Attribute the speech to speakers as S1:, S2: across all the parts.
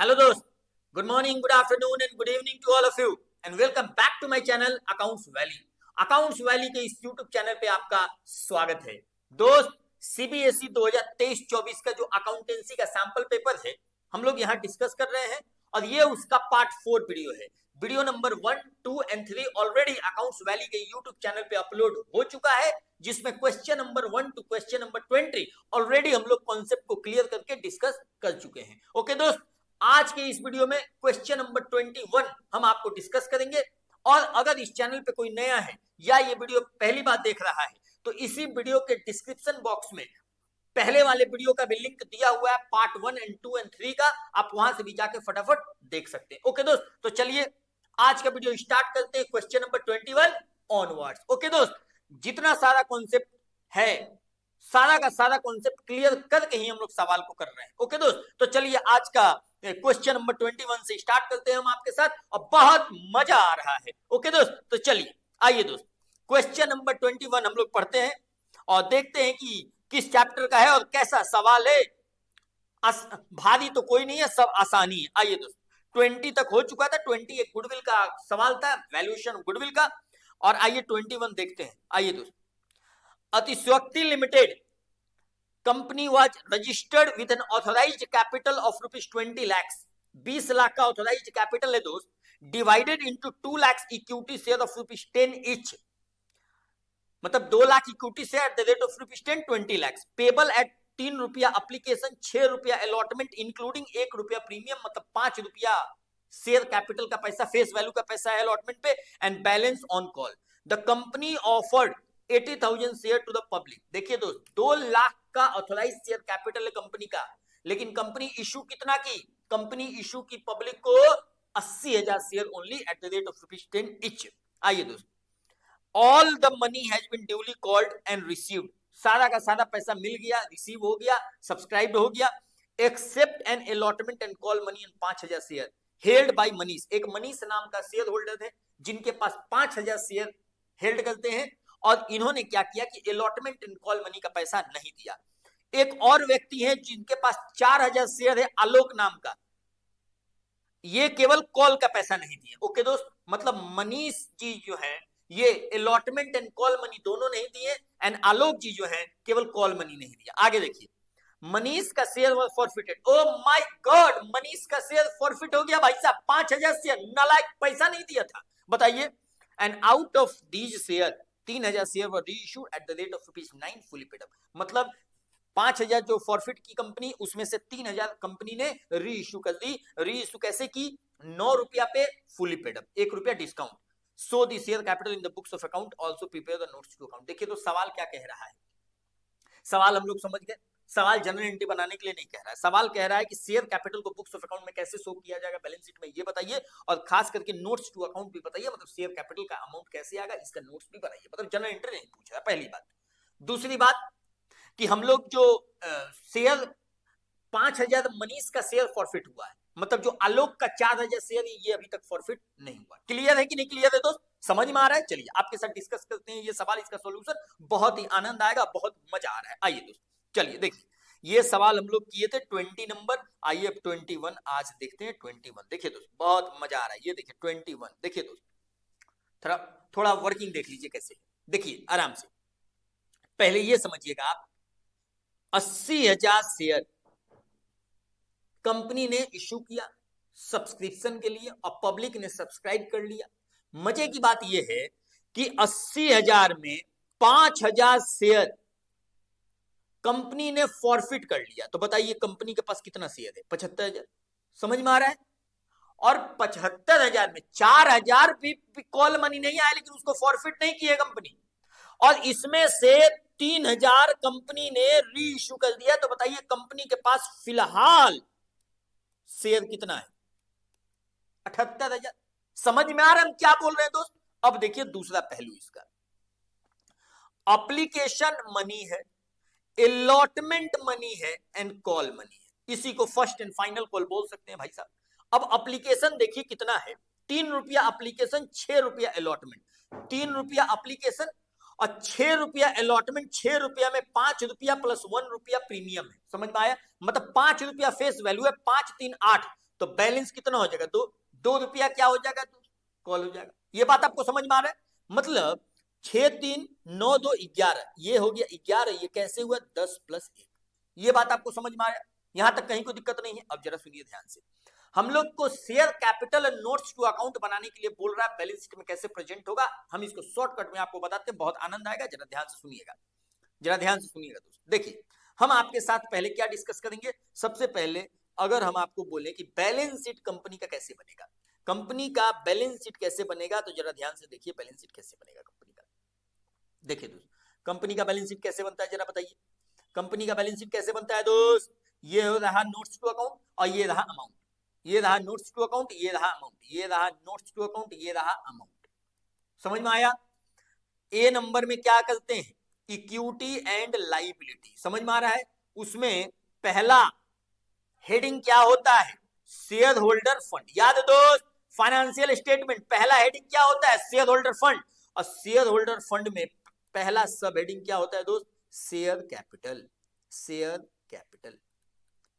S1: Hello दोस्त, good morning, good afternoon and good evening to all of you and welcome back to my channel accounts valley. Accounts valley के इस YouTube channel पे आपका स्वागत है। दोस्त, सीबीएसई 2023-24 का जो अकाउंटेंसी का सैंपल पेपर है हम लोग यहाँ डिस्कस कर रहे हैं और ये उसका पार्ट 4 वीडियो है। Video number 1, 2 and 3 already accounts valley के यूट्यूब चैनल पे अपलोड हो चुका है, जिसमें question number 1 to question number 20 already हम लोग कॉन्सेप्ट को क्लियर करके डिस्कस कर चुके हैं। ओके दोस्त, आज के इस वीडियो में क्वेश्चन नंबर 21 हम आपको डिस्कस करेंगे। और अगर इस चैनल पे कोई नया है या ये वीडियो पहली बार देख रहा है तो इसी वीडियो के डिस्क्रिप्शन बॉक्स में पहले वाले वीडियो का भी लिंक दिया हुआ है, पार्ट 1 एंड 2 एंड 3 का। आप वहां से भी जाके फटाफट देख सकते हैं। ओके दोस्त, तो चलिए आज का वीडियो स्टार्ट करते हैं क्वेश्चन नंबर 21 ऑनवर्ड्स। ओके दोस्त, जितना सारा कॉन्सेप्ट है सारा का सारा कॉन्सेप्ट क्लियर करके ही हम लोग सवाल को कर रहे हैं। ओके दोस्त, तो चलिए आज का क्वेश्चन नंबर 21 से स्टार्ट करते हैं हम आपके साथ और बहुत मजा आ रहा है। ओके दोस्त, तो चलिए आइए दोस्त क्वेश्चन नंबर 21 हम लोग पढ़ते हैं और देखते हैं कि किस चैप्टर का है और कैसा सवाल है। भारी तो कोई नहीं है, सब आसानी है। आइए दोस्त, 20 तक हो चुका था। 20 एक गुडविल का सवाल था, वैल्यूएशन गुडविल का। और आइए 21 देखते हैं। आइए दोस्त, Atishayokti limited company was registered with an authorised capital of rupees 20 lakhs। 20 lakh का ऑथोराइज्ड कैपिटल है दोस्त, divided into 2 lakhs equity share of rupees 10 each, मतलब 2 lakh equity share at the rate of rupees 10, 20 lakhs payable at 3 रुपया application, 6 रुपया allotment including 1 रुपया premium, मतलब 5 रुपया share capital का पैसा, फेस वैल्यू का पैसा है अलॉटमेंट पे, and balance on call. The company offered 80,000 share to the public. देखिए दोस्त, 2 लाख का ऑथोराइज शेयर कैपिटल है कंपनी का, लेकिन कंपनी इशू कितना की? कंपनी इशू की पब्लिक को 80,000 share only at the rate of rupees 10 each. आइए दोस्त, all the money has been duly called and received. सारा का सारा पैसा मिल गया, रिसीव हो गया, सब्सक्राइब हो गया, except an allotment and call money and 5,000 share held by Manish. एक मनीष नाम का शेयर होल्डर है जिनके पास 5,000 शेयर हेल्ड करते हैं और इन्होंने क्या किया कि अलॉटमेंट एंड कॉल मनी का पैसा नहीं दिया। एक और व्यक्ति है जिनके पास 4,000 शेयर है, आलोक नाम का, ये केवल कॉल का पैसा नहीं दिए। ओके दोस्त, मतलब मनीष जी जो है ये अलॉटमेंट एंड कॉल मनी दोनों नहीं दिए, एंड आलोक जी जो है केवल कॉल मनी नहीं दिया। आगे देखिए, मनीष का share was forfeited. O my God, Manish का शेयर फॉरफिट हो गया भाई साहब। 5,000 शेयर, नालायक, पैसा नहीं दिया था, बताइए। And out of these share 3,000 share were reissued eight the rate of rupees 9 fully paid up. मतलब 5,000 जो फॉरफिट की कंपनी, उसमें से 3,000 कंपनी ने री इश्यू कर दी। री इश्यू कैसे की? 9 रुपया पे फुली पेड अप, 1 रुपया discount. So the share capital in the books of account also prepare the notes to account. देखिए तो सवाल क्या कह रहा है, सवाल हम लोग समझ गए। सवाल जनरल एंट्री बनाने के लिए नहीं कह रहा है, सवाल कह रहा है कि शेयर कैपिटल को बुक्स ऑफ अकाउंट में कैसे शो किया जाएगा, बैलेंस शीट में, ये बताइए। और खास करके नोट्स टू अकाउंट भी बताइए, मतलब शेयर कैपिटल का अमाउंट कैसे आएगा, इसका नोट्स भी बनाइए। मतलब जनरल एंट्री नहीं पूछ रहा, पहली बात। दूसरी बात कि हम लोग जो शेयर 5,000 मनीष का शेयर फॉरफिट हुआ है, मतलब जो आलोक का 4,000 शेयर ये अभी तक फॉरफिट नहीं हुआ। क्लियर है कि नहीं क्लियर है दोस्त? समझ में आ रहा है? चलिए आपके साथ डिस्कस करते हैं ये सवाल, इसका सॉल्यूशन। बहुत ही आनंद आएगा, बहुत मजा आ रहा है। आइए दोस्त, चलिए देखिए, ये सवाल हम लोग किए थे 20 नंबर। आइए अब 21 आज देखते हैं। 21 देखिए दोस्त, बहुत मजा आ रहा है। ये देखिए 21 देखिए दोस्त, थोड़ा वर्किंग देख लीजिए कैसे। देखिए आराम से, पहले ये समझिएगा आप, 80,000 शेयर कंपनी ने इश्यू किया सब्सक्रिप्शन के लिए और पब्लिक ने सब्सक्राइब कर लिया। मजे की बात यह है कि 80,000 में 5,000 शेयर कंपनी ने फॉरफिट कर लिया। तो बताइए कंपनी के पास कितना शेयर है? 75,000। समझ में आ रहा है? और 75,000 में 4,000 भी कॉल मनी नहीं आया, लेकिन उसको फॉरफिट नहीं किया कंपनी, और इसमें से 3,000 कंपनी ने री इश्यू कर दिया। तो बताइए कंपनी के पास फिलहाल शेयर कितना है? 78,000। समझ में आ रहा है हम क्या बोल रहे हैं दोस्त? अब देखिए दूसरा पहलू इसका, एप्लीकेशन मनी है, अलॉटमेंट मनी है एंड कॉल मनी है। इसी को फर्स्ट एंड फाइनल कॉल बोल सकते हैं भाई साहब। अब एप्लीकेशन देखिए कितना है, 3 रुपया एप्लीकेशन, 6 रुपया अलॉटमेंट। 3 रुपया एप्लीकेशन और 6 रुपया अलॉटमेंट। 6 रुपया में 5 रुपया प्लस 1 रुपया प्रीमियम है। समझ में आया? मतलब 5 रुपया फेस वैल्यू है, 5 3 8, तो बैलेंस कितना हो जाएगा? 2 रुपया क्या हो जाएगा? कॉल हो जाएगा। ये बात आपको समझ में आ रहा है? मतलब 6 3 9 2 11, ये हो गया 11, ये कैसे हुआ? 10 + 1। ये बात आपको समझ में आया? यहां तक कहीं कोई दिक्कत नहीं है? अब जरा सुनिए ध्यान से, हम लोग को शेयर कैपिटल और नोट्स टू अकाउंट बनाने के लिए बोल रहा है, बैलेंस शीट में कैसे प्रेजेंट होगा। हम इसको शॉर्टकट में आपको बताते हैं, बहुत आनंद आएगा। जरा ध्यान से सुनिएगा, जरा ध्यान से सुनिएगा दोस्त। देखिए, हम आपके साथ पहले क्या डिस्कस करेंगे। सबसे पहले अगर हम आपको बोले कि बैलेंस शीट कंपनी का कैसे बनेगा, कंपनी का बैलेंस शीट कैसे बनेगा, तो जरा ध्यान से देखिए बैलेंस शीट कैसे बनेगा कंपनी का। देखिए दोस्त, कंपनी का बैलेंस शीट कैसे बनता है, जरा बताइए। कंपनी का बैलेंस शीट कैसे बनता है दोस्त? ये रहा नोट्स टू अकाउंट और ये रहा अमाउंट। ये रहा नोट्स टू अकाउंट, ये रहा अमाउंट, ये रहा नोट्स टू अकाउंट, ये रहा अमाउंट। समझ में आया? ए नंबर में क्या करते हैं? Equity and liability. समझ में आ रहा है? उसमें पहला हेडिंग क्या होता है? Share holder fund. याद है दोस्त, फाइनेंशियल स्टेटमेंट पहला हेडिंग क्या होता है? Share holder fund. और शेयर होल्डर फंड में पहला सब हेडिंग क्या होता है दोस्त? Share capital. Share capital.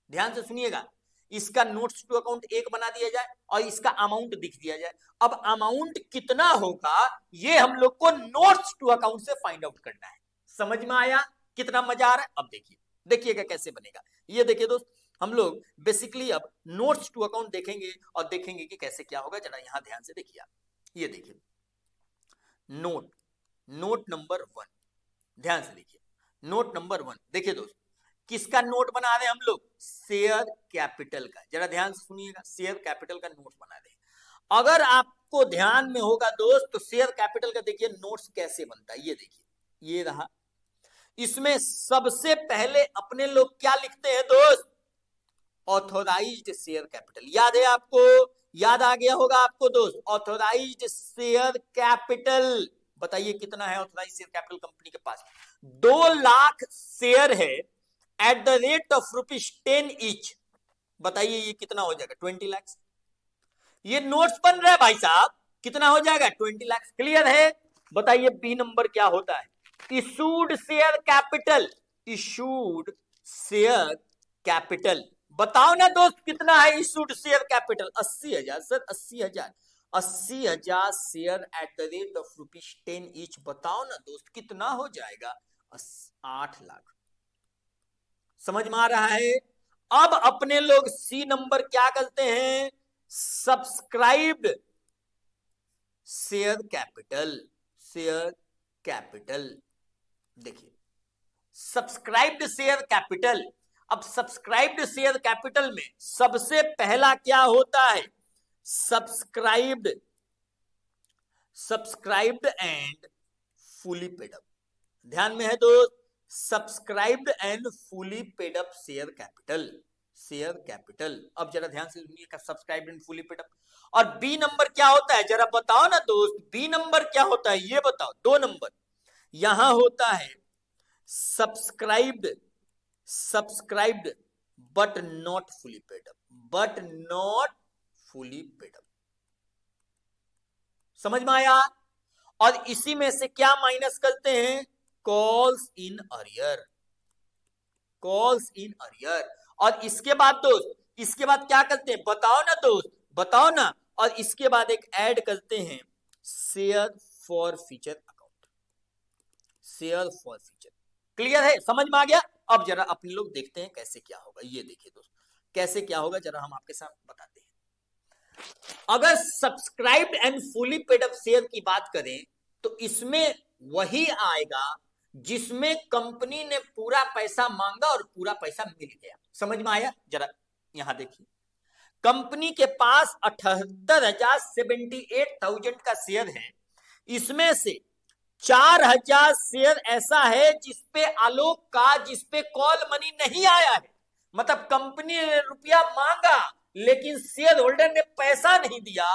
S1: ध्यान से सुनिएगा, इसका नोट्स टू अकाउंट 1 बना दिया जाए और इसका अमाउंट दिख दिया जाए। अब अमाउंट कितना होगा ये हम लोग को नोट्स टू अकाउंट से फाइंड आउट करना है। समझ में आया? कितना मजा आ रहा है? अब देखिए, देखिएगा कैसे बनेगा। ये देखिए दोस्त, हम लोग बेसिकली अब नोट्स टू अकाउंट देखेंगे और देखेंगे कि कैसे क्या होगा। जरा यहां ध्यान से देखिए आप, ये देखिए नोट नंबर 1, ध्यान से देखिए नोट नंबर 1। देखिए दोस्त, किसका नोट बना रहे हैं हम लोग? शेयर कैपिटल का। जरा ध्यान से सुनिएगा, शेयर कैपिटल का नोट बना रहे हैं। अगर आपको ध्यान में होगा दोस्त, तो शेयर कैपिटल का देखिए नोट्स कैसे बनता है। ये देखिए, ये रहा। इसमें सबसे पहले अपने लोग क्या लिखते हैं दोस्त? Authorised share capital. याद है आपको? याद आ गया होगा आपको दोस्त, ऑथोराइज्ड शेयर कैपिटल। बताइए कितना है ऑथोराइज्ड शेयर कैपिटल कंपनी के पास? 2 लाख शेयर है eight the rate of ₹10 each. बताइए ये कितना हो जाएगा? 20 लाख। ये नोट्स बन रहा है भाई साहब, कितना हो जाएगा? 20 लाख। क्लियर है? बताइए बी नंबर क्या होता है? Issued share capital. Issued share capital. बताओ ना दोस्त, कितना है issued share capital? 80,000 sir, 80,000। 80,000 share at the rate of ₹10 each. बताओ ना दोस्त, कितना हो जाएगा? 8 लाख। समझ में आ रहा है? अब अपने लोग सी नंबर क्या करते हैं? Subscribed share capital. Share capital. देखिए, सब्सक्राइब्ड शेयर कैपिटल। अब सब्सक्राइब्ड शेयर कैपिटल में सबसे पहला क्या होता है? Subscribed and fully paid up. ध्यान में है दोस्त? Subscribed and fully paid up share capital. Share capital. अब जरा ध्यान से सुनिए, subscribed and fully paid up. और बी नंबर क्या होता है? जरा बताओ ना दोस्त, बी नंबर क्या होता है? ये बताओ। 2 नंबर यहां होता है subscribed but not fully paid up. But not fully paid up. समझ में आया? और इसी में से क्या माइनस करते हैं? Calls in arrear. Calls in arrear. और इसके बाद दोस्त, इसके बाद क्या करते हैं? बताओ ना दोस्त, बताओ ना। और इसके बाद एक ऐड करते हैं, share forfeiture account. Share for future. Clear है? समझ में आ गया? अब जरा अपने लोग देखते हैं कैसे क्या होगा। ये देखिए दोस्त, कैसे क्या होगा जरा हम आपके साथ बताते हैं। अगर subscribed and fully paid up share की बात करें, तो इसमें वही आएगा जिसमें कंपनी ने पूरा पैसा मांगा और पूरा पैसा मिल गया। समझ में आया? जरा यहां देखिए, कंपनी के पास 78,000 का शेयर है। इसमें से 4,000 शेयर ऐसा है जिसपे आलोक का, जिसपे कॉल मनी नहीं आया है। मतलब कंपनी ने रुपया मांगा लेकिन शेयर होल्डर ने पैसा नहीं दिया।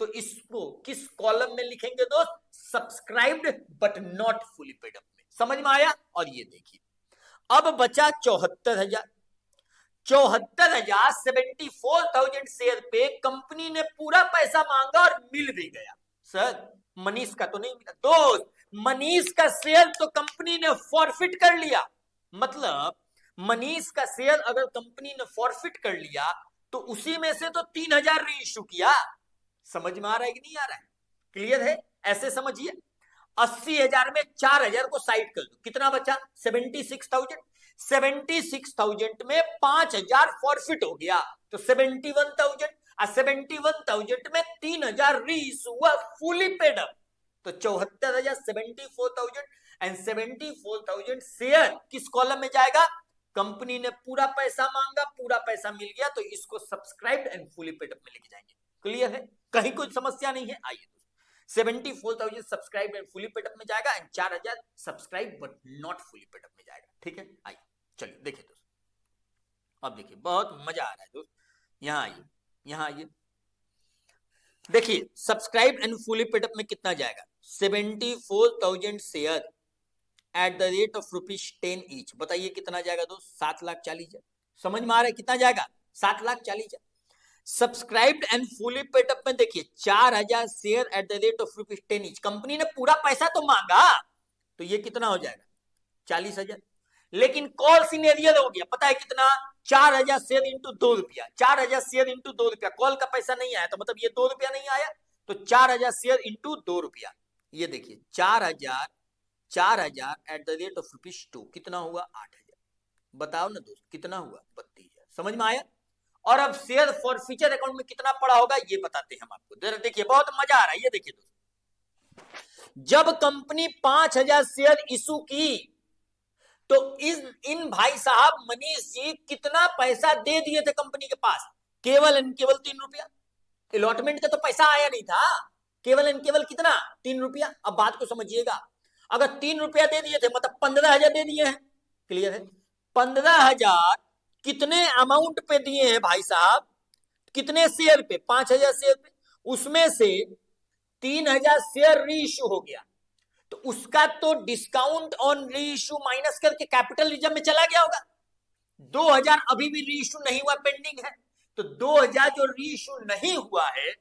S1: तो इसको किस कॉलम में लिखेंगे दोस्त? Subscribed but not fully paid up में। समझ में आया? और ये देखिए, अब बचा 74,000। 74,000, 74,000 शेयर पे कंपनी ने पूरा पैसा मांगा और मिल भी गया। सर मनीष का तो नहीं मिला दोस्त। मनीष का शेयर तो कंपनी ने फॉरफिट कर लिया। मतलब मनीष का शेयर अगर कंपनी ने फॉरफिट कर लिया तो उसी में से तो 3000 री इश्यू किया। समझ में आ रहा है कि नहीं आ रहा है? क्लियर है? ऐसे समझिए, 80,000 में 4,000 को साइड कर दो, कितना बचा? 76,000। 76,000 में 5,000 फॉरफिट हो गया तो 71,000, और 71,000 में 3,000 री इश्यू हुआ, फुली पेड अप, तो 74,000, 74,000 एंड 74,000 शेयर किस कॉलम में जाएगा? कंपनी ने पूरा पैसा मांगा, पूरा पैसा मिल गया, तो इसको subscribed and fully paid up में लेके जाएंगे। क्लियर है? कहीं कोई समस्या नहीं है? आइए, 74,000 subscribe and fully paid up में जाएगा, and 4,000 subscribe but not fully paid up में जाएगा। ठीक है, आइए चलिए देखिए दोस्त, अब देखिए बहुत मजा आ रहा है दोस्त। यहां आइए, यहां आइए, देखिए subscribe and fully paid up में कितना जाएगा? 74,000 share at the rate of ₹10 each. बताइए कितना जाएगा दोस्त? 7,40,000। समझ में आ रहा है कितना जाएगा? 7,40,000। Subscribed and fully paid up में देखिए 4,000 share at the rate of ₹10 each. Company ने पूरा पैसा तो मांगा, तो ये कितना हो जाएगा? 40,000। लेकिन कॉल सिनेरियल हो गया, पता है कितना? 4,000 share into ₹2। 4,000 share into ₹2, call का पैसा नहीं आया तो मतलब ये ₹2 नहीं आया, तो 4,000 शेयर इंटू ₹2। ये देखिए 4,000 एट द रेट ऑफ ₹2 कितना हुआ? 8,000। बताओ ना दोस्त कितना हुआ? 32,000। समझ में आया? और अब शेयर फॉर फ्यूचर अकाउंट में कितना पड़ा होगा ये बताते हैं हम आपको। देखिए बहुत मजा आ रहा है, ये देखिए दोस्त, जब कंपनी 5,000 शेयर इशू की तो इन भाई साहब मनीष जी कितना पैसा दे दिए थे कंपनी के पास? केवल एंड केवल ₹3। अलॉटमेंट का तो पैसा आया नहीं था, केवल एंड केवल कितना? ₹3। अब बात को समझिएगा, अगर ₹3 दे दिए थे मतलब 15,000 दे दिए हैं। क्लियर है? 15,000 कितने अमाउंट पे दिए हैं भाई साहब? कितने शेयर पे? 5,000 शेयर पे। उसमें से 3,000 शेयर री इश्यू हो गया, तो उसका तो डिस्काउंट ऑन री इश्यू माइनस करके कैपिटल रिजर्व में चला गया होगा। 2,000 अभी भी री इश्यू नहीं हुआ, पेंडिंग है, तो 2,000 जो री इश्यू नहीं हुआ है,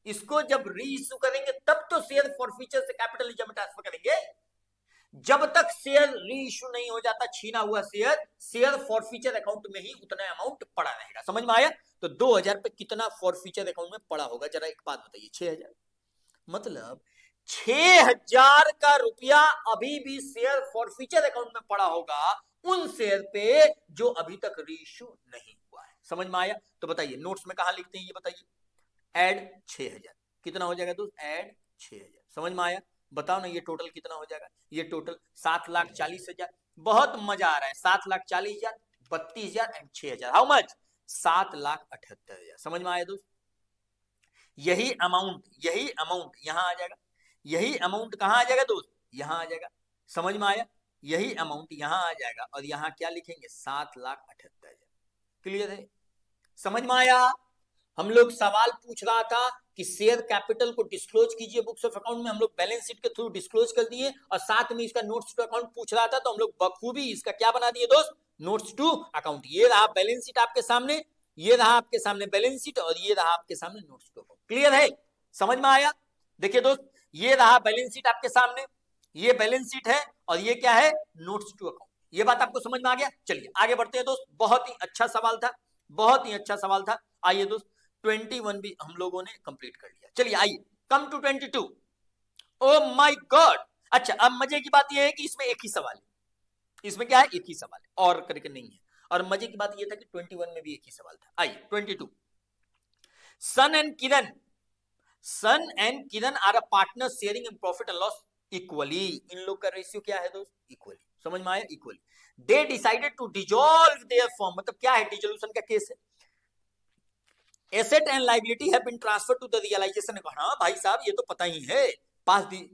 S1: इसको जब री इश्यू करेंगे तब तो शेयर फॉर फ्यूचर से कैपिटल रिजर्व में ट्रांसफर करेंगे। जब तक शेयर री इश्यू नहीं हो जाता, छीना हुआ शेयर फॉर फ्यूचर अकाउंट में ही उतना अमाउंट पड़ा रहेगा। समझ में आया? तो 2,000 पे कितना फॉर फ्यूचर अकाउंट में पड़ा होगा? जरा एक बात बताइए। 6,000। मतलब 6,000 का रुपया अभी भी शेयर फॉर फ्यूचर अकाउंट में पड़ा होगा उन शेयर पे जो अभी तक री इश्यू नहीं हुआ है। समझ में आया? तो बताइए नोट्स में कहां लिखते हैं ये बताइए। ऐड 6,000 कितना हो जाएगा दोस्त? ऐड 6,000। समझ में आया? बताओ ना ये टोटल कितना हो जाएगा? ये टोटल 7,40,000। बहुत मजा आ रहा है। 7,40,000, 32,000 एंड 6,000। How much? 7,78,000। समझ में आया दोस्त? यही अमाउंट यहां आ जाएगा। यही अमाउंट कहां आ जाएगा दोस्त? यहां आ जाएगा। समझ में आया? यही अमाउंट यहां आ जाएगा और यहां क्या लिखेंगे? 7,78,000। क्लियर है? समझ में आया? हम लोग सवाल पूछ रहा था कि शेयर कैपिटल को डिस्क्लोज कीजिए बुक्स ऑफ अकाउंट में, हम लोग बैलेंस शीट के थ्रू डिस्क्लोज कर दिए, और साथ में इसका नोट्स टू अकाउंट पूछ रहा था, तो हम लोग बखूबी इसका क्या बना दिए दोस्त? Notes to account. ये रहा बैलेंस शीट आपके सामने, ये रहा आपके सामने बैलेंस शीट, और ये रहा आपके सामने नोट्स टू अकाउंट। क्लियर है? समझ में आया? देखिए दोस्त, ये रहा बैलेंस शीट आपके सामने, ये बैलेंस शीट है, और ये क्या है? Notes to account. ये बात आपको समझ में आ गया? चलिए आगे बढ़ते हैं दोस्त। बहुत ही अच्छा सवाल था, बहुत ही अच्छा सवाल था। आइए दोस्त, 21 भी हम लोगों ने कंप्लीट कर लिया। चलिए आइए, come to 22। Oh my god! अच्छा, अब मजे की बात यह है कि इसमें एक ही सवाल है। इसमें क्या है? एक ही सवाल है, और करके नहीं है। और मजे की बात यह था कि 21 में भी एक ही सवाल था। आइए 22। Sun and Kiran are a partner sharing in profit and loss equally. इन लोग का रेशियो क्या है दोस्त? इक्वली। समझ में आया? Equally. They decided to dissolve their firm. मतलब क्या है? डिसोल्यूशन का केस है। Asset and liability have been transfer to the realisation. हाँ भाई साहब, ये तो पता ही है। Pass the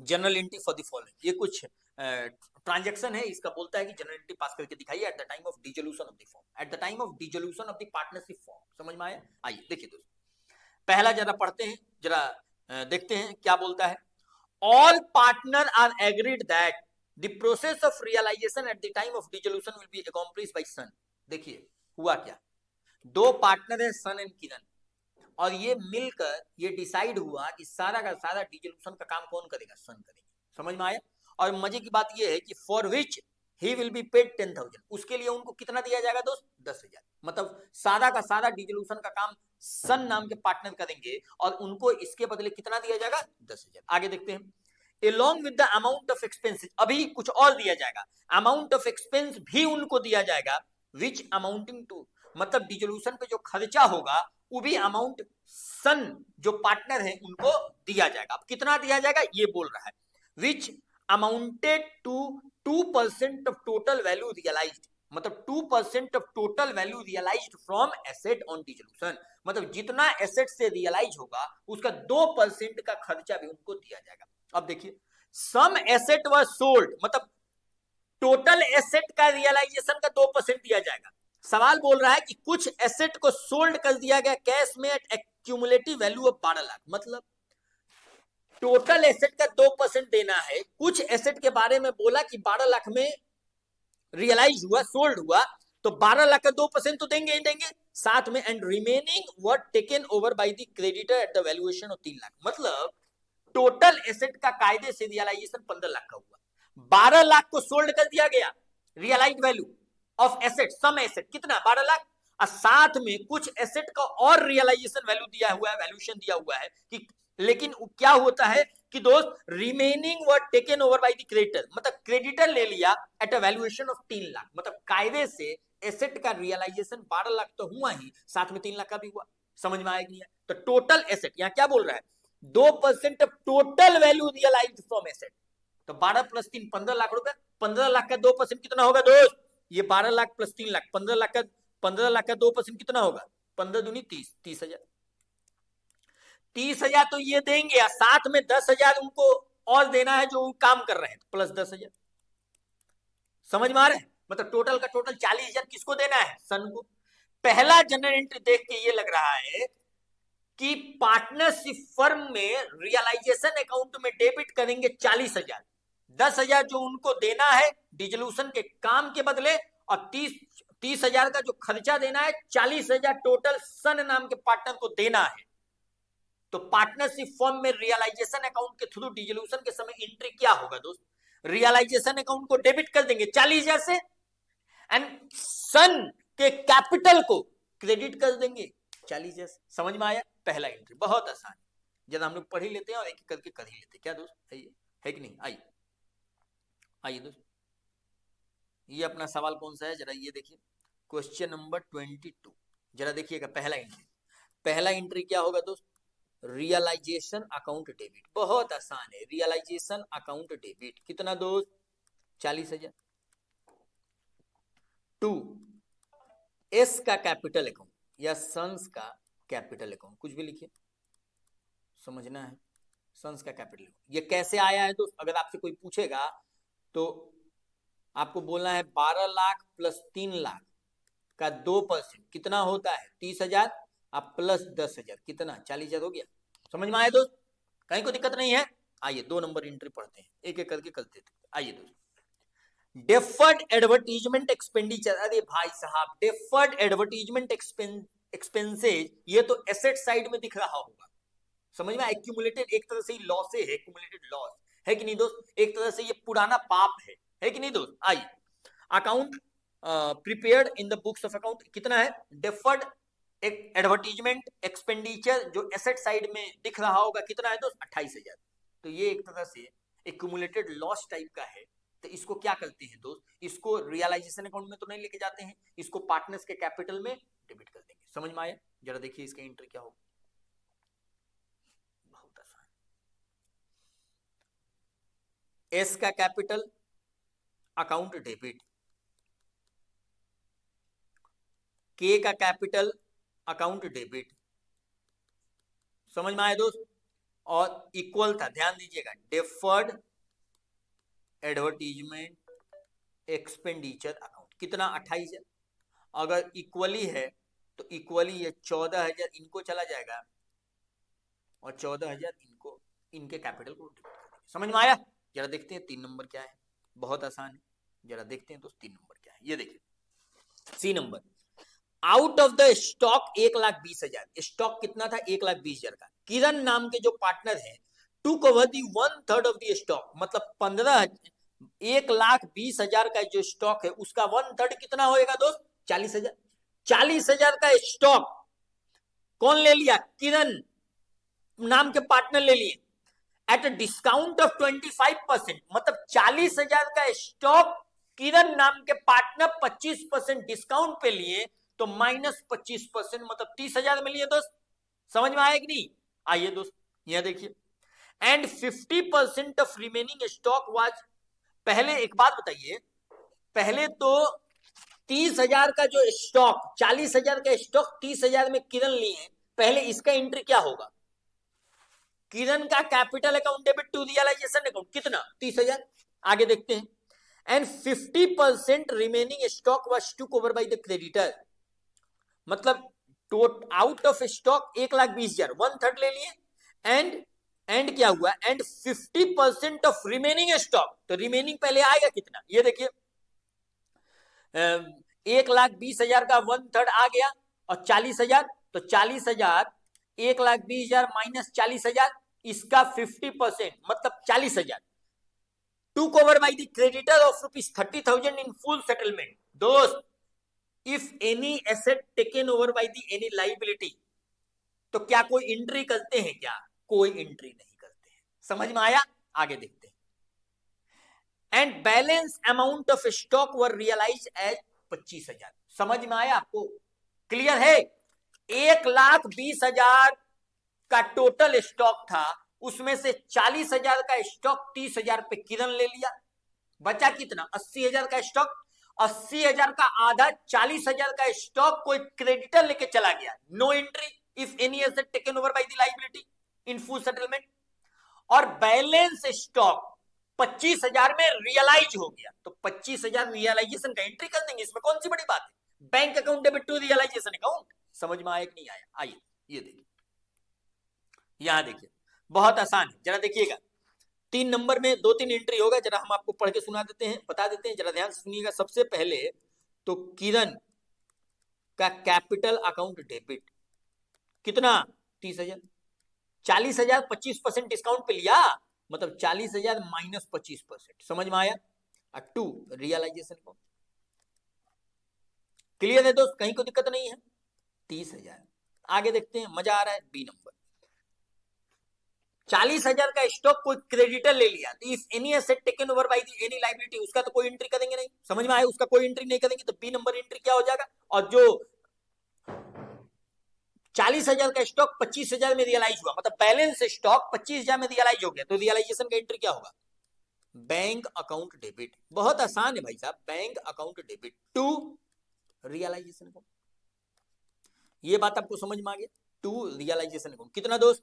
S1: journal entry for the following. ये कुछ ट्रांजैक्शन है, इसका बोलता है कि जनरल एंट्री पास करके दिखाइए eight the time of dissolution of the form, eight the time of dissolution of the partnership form. समझ में आया? आइए देखिए दोस्तों, पहला जरा पढ़ते हैं, जरा देखते हैं क्या बोलता है। All partner are agreed that the process of realisation at the time of dissolution will be accomplished by Sun. देखिए हुआ क्या, दो पार्टनर है सन एंड किरण, और ये मिलकर ये डिसाइड हुआ कि सारा का सारा डिसोल्यूशन का काम कौन करेगा? सन करेगा। समझ में आया? और मजे की बात ये है कि for which he will be paid 10,000, उसके लिए उनको कितना दिया जाएगा दोस्त? 10,000। मतलब सादा का सादा डिसोल्यूशन का काम सन नाम के पार्टनर करेंगे और उनको इसके बदले कितना दिया जाएगा? 10,000। आगे देखते हैं, along with the amount of expenses, अभी कुछ और दिया जाएगा, अमाउंट ऑफ एक्सपेंस भी उनको दिया जाएगा, which amounting to, मतलब डिसोल्यूशन पे जो खर्चा होगा वो भी अमाउंट सन जो पार्टनर है उनको दिया जाएगा। अब कितना दिया जाएगा ये बोल रहा है, which amounted to 2% of total value realized, मतलब 2% of total value realized from asset on dissolution, मतलब जितना एसेट से रियलाइज होगा उसका 2% का खर्चा भी उनको दिया जाएगा। अब देखिए, सम एसेट वाज सोल्ड, मतलब टोटल एसेट का रियलाइजेशन का 2% दिया जाएगा। सवाल बोल रहा है कि कुछ एसेट को सोल्ड कर दिया गया कैश में at accumulative value of 12 lakh, मतलब टोटल एसेट का 2% देना है। कुछ एसेट के बारे में बोला कि 12 लाख में रियलाइज हुआ, सोल्ड हुआ, तो 12 लाख का 2% तो देंगे ही देंगे, साथ में and remaining were taken over by the creditor at the valuation of 3 lakh, मतलब टोटल एसेट का कायदे से रियलाइजेशन 15 लाख का हुआ, 12 लाख को सोल्ड कर दिया गया, realise value of asset, sum asset कितना? 12 लाख, और साथ में कुछ एसेट का और रियलाइजेशन वैल्यू दिया हुआ है, वैल्यूएशन दिया हुआ है कि, लेकिन क्या होता है कि दोस्त remaining were taken over by the creditor, मतलब क्रेडिटर ले लिया at a valuation of 3 lakh, मतलब कायदे से एसेट का रियलाइजेशन 12 लाख तो हुआ ही, साथ में 3 लाख का भी हुआ। समझ में आएगी? तो टोटल एसेट यहां क्या बोल रहा है? 2% of total value realised from asset, तो 12 प्लस 3 15 लाख रुपए, 15 लाख का 2% कितना होगा दोस्त? ये 12 लाख प्लस 3 लाख, 15 लाख का 2% कितना होगा? 15 दूनी 30, 30,000। 30,000 तो ये देंगे, या साथ में 10,000 उनको और देना है जो काम कर रहे हैं, प्लस 10,000। समझ में आ रहा है? मतलब टोटल का टोटल 40,000 किसको देना है? सन को। पहला जनरल एंट्री देख के ये लग रहा है कि पार्टनरशिप फर्म में रियलाइजेशन अकाउंट में डेबिट करेंगे 40,000, 10,000 जो उनको देना है डिसोल्यूशन के काम के बदले, और 30,000 का जो खर्चा देना है, 40,000 टोटल सन नाम के पार्टनर को देना है। तो पार्टनरशिप फर्म में रियलाइजेशन अकाउंट के थ्रू डिसोल्यूशन के समय एंट्री क्या होगा दोस्त? रियलाइजेशन अकाउंट को डेबिट कर देंगे 40,000 से, एंड सन के कैपिटल को क्रेडिट कर देंगे 40,000 से। समझ में आया? पहला एंट्री बहुत आसान है, जरा हम लोग पढ़ ही लेते हैं और एक एक करके कर ही लेते हैं। क्या दोस्त है कि नहीं? आइए आइए दोस्त, ये अपना सवाल कौन सा है जरा ये देखिए, क्वेश्चन नंबर 22। जरा देखिएगा पहला एंट्री क्या होगा दोस्त? रियलाइजेशन अकाउंट डेबिट, बहुत आसान है। रियलाइजेशन अकाउंट डेबिट कितना दोस्त? 40,000। 2 एस का कैपिटल अकाउंट या सन्स का कैपिटल अकाउंट, कुछ भी लिखिए, समझना है। सन्स का कैपिटल अकाउंट ये कैसे आया है दोस्त? अगर आपसे कोई पूछेगा तो आपको बोलना है 12 लाख प्लस 3 लाख का 2% कितना होता है? 30,000, अब प्लस 10,000 कितना? 40,000 हो गया। समझ में आया दोस्त? कहीं कोई दिक्कत नहीं है? आइए 2 नंबर एंट्री पढ़ते हैं, एक एक करके करते थे। आइए दोस्त, डेफर्ड एडवर्टीजमेंट एक्सपेंडिचर, अरे भाई साहब डेफर्ड एडवर्टीजमेंट एक्सपेंसेज, ये तो एसेट साइड में दिख रहा होगा। समझ में? एक्यूमुलेटेड एक तरह से लॉस है, एक्यूमुलेटेड लॉस है कि नहीं दोस्त? एक तरह से ये पुराना पाप है कि नहीं दोस्त? आइए, account prepared in the books of account कितना है? डेफर्ड एडवर्टीजमेंट एक्सपेंडिचर जो एसेट साइड में दिख रहा होगा कितना है दोस्त? 28,000। तो ये एक तरह से एक्यूमुलेटेड लॉस टाइप का है। तो इसको क्या करते हैं दोस्त? इसको रियलाइजेशन अकाउंट में तो नहीं लेके जाते हैं, इसको पार्टनर्स के कैपिटल में डेबिट कर देंगे। समझ में आया? जरा देखिए इसका एंट्री क्या होगा, बहुत आसान। एस का कैपिटल अकाउंट डेबिट, के का कैपिटल अकाउंट डेबिट। समझ में आया दोस्त? और इक्वल था, ध्यान दीजिएगा, डेफर्ड एडवर्टीजमेंट एक्सपेंडिचर अकाउंट कितना? 28,000। अगर इक्वली है तो इक्वली ये 14,000 इनको चला जाएगा और 14,000 इनको, इनके कैपिटल को डिबिट कर देंगे। समझ में आया? जरा देखते हैं 3 नंबर क्या है, बहुत आसान है। जरा देखते हैं दोस्त 3 नंबर क्या है, ये देखिए C number. Out of the stock 1,20,000, stock कितना था? 1,20,000 का। किरण नाम के जो पार्टनर है to cover the 1/3 of the stock, मतलब 1,20,000 का जो स्टॉक है उसका 1/3 कितना होएगा दोस्त? 40,000। 40,000 का स्टॉक कौन ले लिया? किरण नाम के पार्टनर ले लिए एट अ डिस्काउंट ऑफ 25%। मतलब 40,000 का स्टॉक किरण नाम के पार्टनर 25% डिस्काउंट पे लिए, तो -25% मतलब 30,000 में लिए दोस्त। समझ में आया कि नहीं? आइए दोस्त यहां देखिए, and 50% of remaining stock was, पहले एक बात बताइए, पहले तो 30,000 का जो स्टॉक, 40,000 का स्टॉक 30,000 में किरण लिए, पहले इसका एंट्री क्या होगा? किरण का capital account debit to realisation account कितना? 30,000। आगे देखते हैं, and 50% remaining stock was took over by the creditor. मतलब आउट ऑफ स्टॉक 1,20,000 1/3 ले लिए, एंड क्या हुआ? एंड 50% ऑफ रिमेनिंग स्टॉक, तो रिमेनिंग पहले आएगा कितना? ये देखिए 1,20,000 का 1/3 आ गया और 40,000, तो 40,000 1,20,000 माइनस 40,000, इसका 50% मतलब 40,000 took over by the creditor of ₹30,000 in full settlement. दोस्त, if any asset taken over by the any liability, तो क्या कोई एंट्री करते हैं क्या? कोई एंट्री नहीं करते हैं। समझ में आया? आगे देखते हैं, and balance amount of stock were realise as 25,000। समझ में आया आपको? क्लियर है? 1,20,000 का टोटल स्टॉक था, उसमें से 40,000 का स्टॉक 30,000 पे किरण ले लिया, बचा कितना? 80,000 का स्टॉक। 80,000 का आधा 40,000 का स्टॉक कोई क्रेडिटर लेके चला गया, no entry if any asset taken over by the liability in full settlement. और बैलेंस स्टॉक 25,000 में रियलाइज हो गया, तो 25,000 रियलाइजेशन का एंट्री कर देंगे, इसमें कौन सी बड़ी बात है? Bank account debit to realisation account. समझ में आया कि नहीं आया? आइए ये देखिए, यहां देखिए बहुत आसान है, जरा देखिएगा 3 नंबर में 2-3 एंट्री होगा, जरा हम आपको पढ़ के सुना देते हैं, बता देते हैं, जरा ध्यान से सुनिएगा। सबसे पहले तो किरण का कैपिटल अकाउंट डेबिट कितना? 30,000। 40,000 25% डिस्काउंट पे लिया, मतलब 40,000 माइनस 25%। समझ में आया? 2 रियलाइजेशन को क्लियर है दोस्त, कहीं को दिक्कत नहीं है? 30,000। आगे देखते हैं, मजा आ रहा है। बी नंबर, 40,000 का स्टॉक कोई क्रेडिटर ले लिया, तो if any asset taken over by the any liability, उसका तो कोई एंट्री करेंगे नहीं। समझ में आया? उसका कोई एंट्री नहीं करेंगे, तो बी नंबर एंट्री क्या हो जाएगा? और जो 40,000 का स्टॉक 25,000 में रियलाइज हुआ, मतलब बैलेंस स्टॉक 25,000 में रियलाइज हो गया, तो रियलाइजेशन का एंट्री क्या होगा? Bank account debit. बहुत आसान है भाई साहब, bank account debit to realisation को। ये बात आपको समझ में आ गया? टू रियलाइजेशन को कितना दोस्त?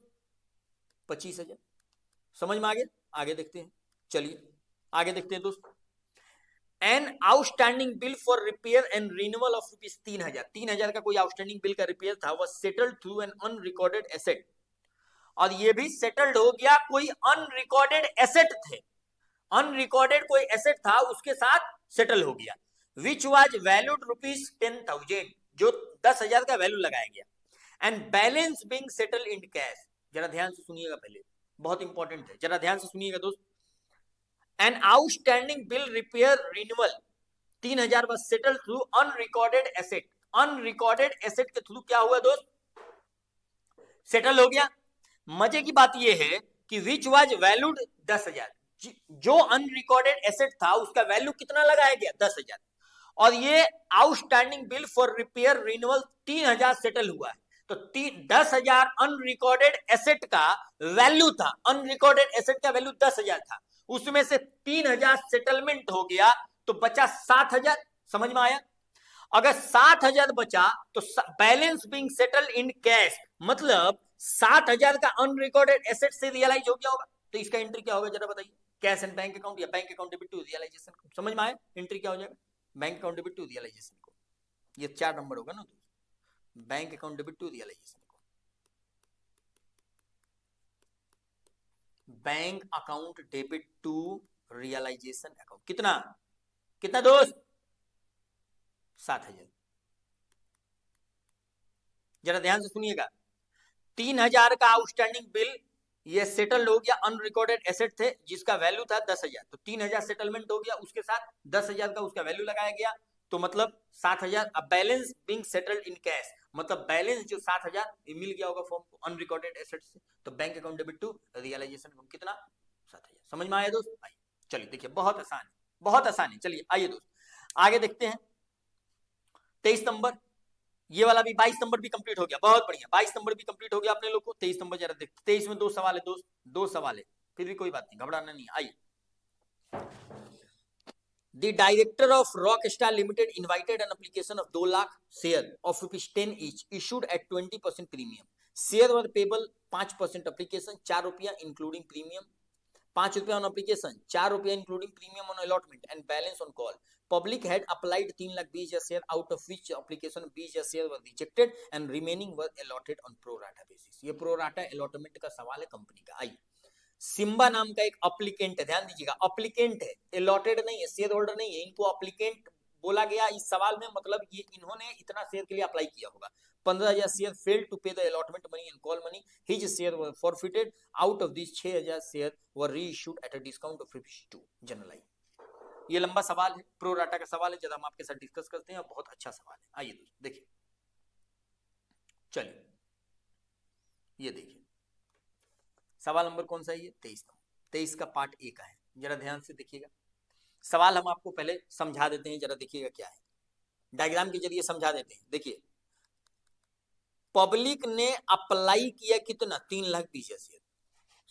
S1: 25,000। समझ में आ गया? आगे देखते हैं, चलिए आगे देखते हैं दोस्त। An outstanding bill for repair and renewal of ₹3,000। 3,000 का कोई आउटस्टैंडिंग बिल का रिपेयर था, वह settled through an unrecorded asset, और ये भी सेटल्ड हो गया, कोई अनरिकॉर्डेड एसेट थे, अनरिकॉर्डेड कोई एसेट था उसके साथ सेटल हो गया, विच वाज वैल्यूड ₹10,000, जो 10,000 का वैल्यू लगाया गया, and balance being settle in cash. जरा ध्यान से सुनिएगा, पहले बहुत इंपॉर्टेंट है, जरा ध्यान से सुनिएगा दोस्त। An outstanding bill repair renewal 3,000 was settled through unrecorded asset। Unrecorded asset के थ्रू क्या हुआ दोस्त? सेटल हो गया। मजे की बात यह है कि विच वाज वैल्यूड 10,000, जो अनरिकॉर्डेड एसेट था उसका वैल्यू कितना लगाया गया? 10,000, और ये outstanding bill for repair renewal 3,000 settle हुआ है, तो 10,000 अनरिकॉर्डेड एसेट का वैल्यू था, अनरिकॉर्डेड एसेट का वैल्यू 10,000 था, उसमें से 3,000 सेटलमेंट हो गया, तो बचा 7,000। समझ में आया? अगर 7,000 बचा तो balance being settle in cash, मतलब 7,000 का अनरिकॉर्डेड एसेट से रियलाइज हो गया होगा, तो इसका एंट्री क्या होगा जरा बताइए? कैश एंड बैंक अकाउंट या bank account debit to realisation. समझ में आया? एंट्री क्या हो जाएगा? Bank account debit to realisation को, ये 4 नंबर होगा ना, तो bank account debit to realisation को, bank account debit to realisation account कितना? कितना दोस्त? 7,000। जरा ध्यान से सुनिएगा, 3,000 का आउटस्टैंडिंग बिल ये सेटल्ड हो गया, अनरिकॉर्डेड एसेट थे जिसका वैल्यू था 10,000, तो 3,000 सेटलमेंट हो गया, उसके साथ 10,000 का उसका वैल्यू लगाया गया, तो मतलब 7,000। अब balance being settled in cash, मतलब बैलेंस जो 7,000 मिल गया होगा फॉर्म को अनरिकॉर्डेड एसेट से, तो bank account debit to realisation कितना 7,000। समझ में आया दोस्त? आइए चलिए देखिए, बहुत आसान है, बहुत आसान है। चलिए आइए दोस्त आगे देखते हैं। 23 नंबर, ये वाला भी 22 नंबर भी कंप्लीट हो गया, बहुत बढ़िया। 22 नंबर भी कंप्लीट हो गया अपने लोग को। 23 नंबर जरा देखते। 23 में 2 सवाल है दोस्त, 2 सवाल है, फिर भी कोई बात नहीं, घबराना नहीं। आइए, The director of Rockstar Limited invited an application of 2 lakh share of ₹10 each issued at 20% premium. Share were payable 5% application, 4 रुपया including premium, 5 रुपया on application, 4 रुपया including premium on allotment and balance on call. Public had applied 3 lakh 20,000 share, out of which application 20,000 share were rejected and remaining were allotted on pro rata basis. ये pro rata allotment का सवाल है company का। आइए, Simba नाम का एक applicant है, ध्यान दीजिएगा, अप्लीकेंट है, अलॉटेड नहीं है, शेयर होल्डर नहीं है, इनको अप्लीकेंट बोला गया इस सवाल में। मतलब ये इन्होंने इतना शेयर के लिए अप्लाई किया होगा। 15,000 share failed to pay the allotment money and call money, his share were forfeited, out of this 6,000 share were reissued at a discount of ₹2 generalise. ये लंबा सवाल है, प्रो राटा का सवाल है, जरा हम आपके साथ डिस्कस करते हैं, बहुत अच्छा सवाल है। आइए दोस्तों देखिए, चलिए ये देखिए सवाल नंबर कौन सा है? ये 23 नंबर, 23 का पार्ट ए का है, जरा ध्यान से देखिएगा। सवाल हम आपको पहले समझा देते हैं, जरा देखिएगा क्या है, डायग्राम के जरिए समझा देते हैं। देखिए, पब्लिक ने अप्लाई किया कितना? 3,20,000 शेयर।